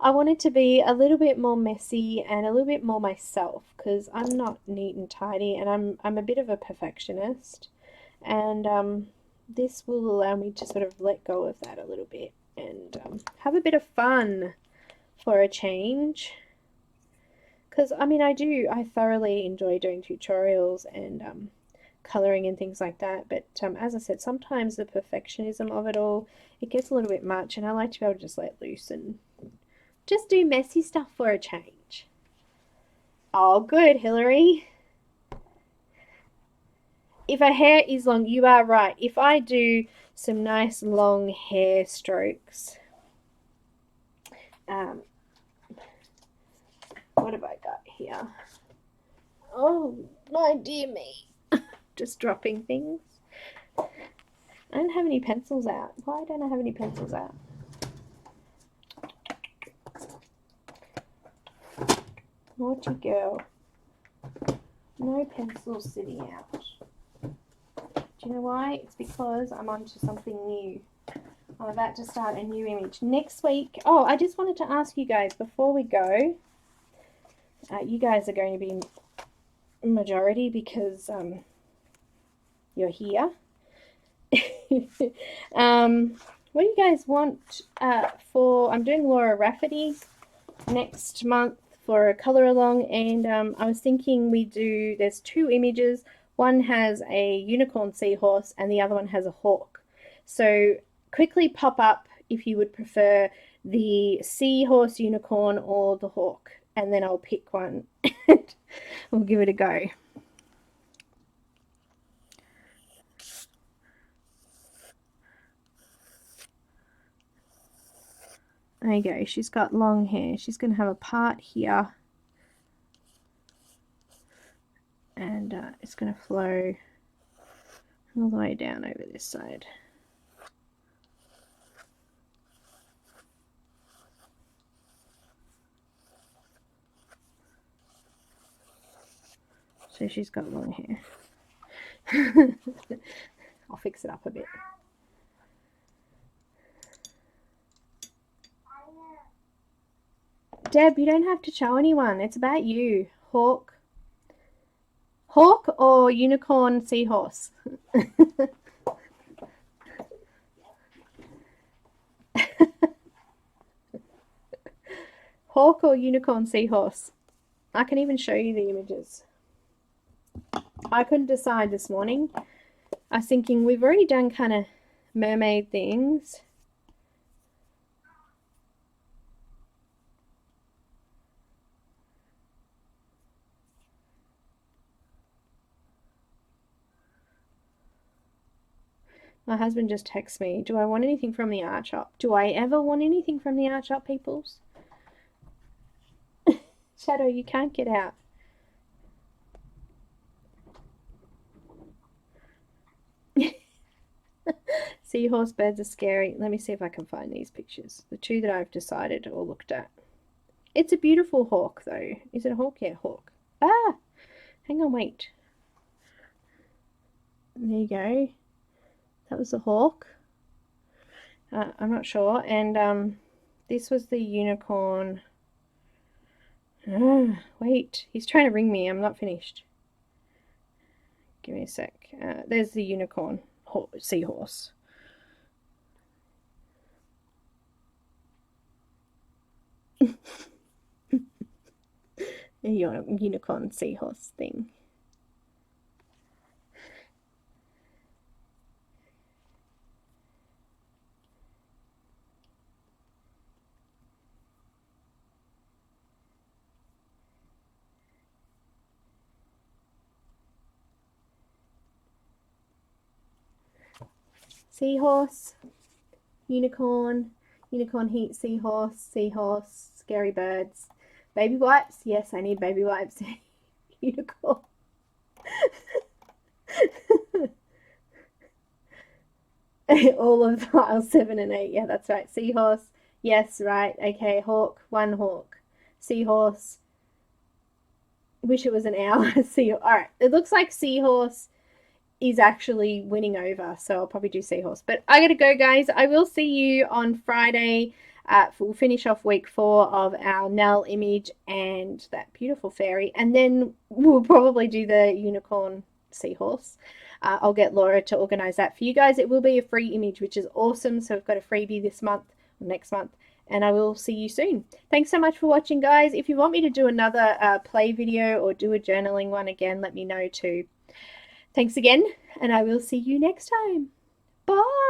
I wanted to be a little bit more messy and a little bit more myself because I'm not neat and tidy, and I'm a bit of a perfectionist, and this will allow me to sort of let go of that a little bit and have a bit of fun for a change. Because I mean, I thoroughly enjoy doing tutorials and coloring and things like that, but as I said, sometimes the perfectionism of it all, it gets a little bit much, and I like to be able to just let loose and just do messy stuff for a change. Oh, good, Hillary. If a hair is long, you are right. If I do some nice long hair strokes, what have I got here? Oh, my dear me. Just dropping things. I don't have any pencils out. Why don't I have any pencils out? Naughty girl. No pencils sitting out. Do you know why? It's because I'm onto something new. I'm about to start a new image. Next week, oh, I just wanted to ask you guys before we go, you guys are going to be majority because you're here. What do you guys want for, I'm doing Laura Rafferty next month for a color along, and I was thinking there's two images. One has a unicorn seahorse and the other one has a hawk. So quickly pop up if you would prefer the seahorse, unicorn, or the hawk, and then I'll pick one and we'll give it a go. There you go. She's got long hair. She's going to have a part here, and it's going to flow all the way down over this side. So she's got long hair. I'll fix it up a bit. Deb, you don't have to show anyone. It's about you. Hawk. Hawk or unicorn seahorse? Hawk or unicorn seahorse? I can even show you the images. I couldn't decide this morning. I was thinking we've already done kind of mermaid things. My husband just texts me, do I want anything from the art shop? Do I ever want anything from the art shop, peoples? Shadow, you can't get out. Seahorse birds are scary. Let me see if I can find these pictures. The two that I've decided or looked at. It's a beautiful hawk, though. Is it a hawk? Yeah, hawk. Ah! Hang on, wait. There you go. That was the hawk. I'm not sure. And this was the unicorn. Wait, he's trying to ring me. I'm not finished. Give me a sec. There's the unicorn seahorse. Unicorn seahorse thing. Seahorse, unicorn, unicorn heat, seahorse, seahorse, scary birds. Baby wipes, yes, I need baby wipes. Unicorn. All of aisle 7 and 8, yeah, that's right. Seahorse, yes, right, okay. Hawk, one hawk. Seahorse. Wish it was an hour. All right, it looks like seahorse is actually winning over, so I'll probably do seahorse. But I gotta go, guys. I will see you on Friday We'll finish off week 4 of our Nell image and that beautiful fairy, and then we'll probably do the unicorn seahorse. I'll get Laura to organize that for you guys. It will be a free image, which is awesome. So we've got a freebie this month, or next month, and I will see you soon. Thanks so much for watching, guys. If you want me to do another play video or do a journaling one again, let me know too. Thanks again, and I will see you next time. Bye!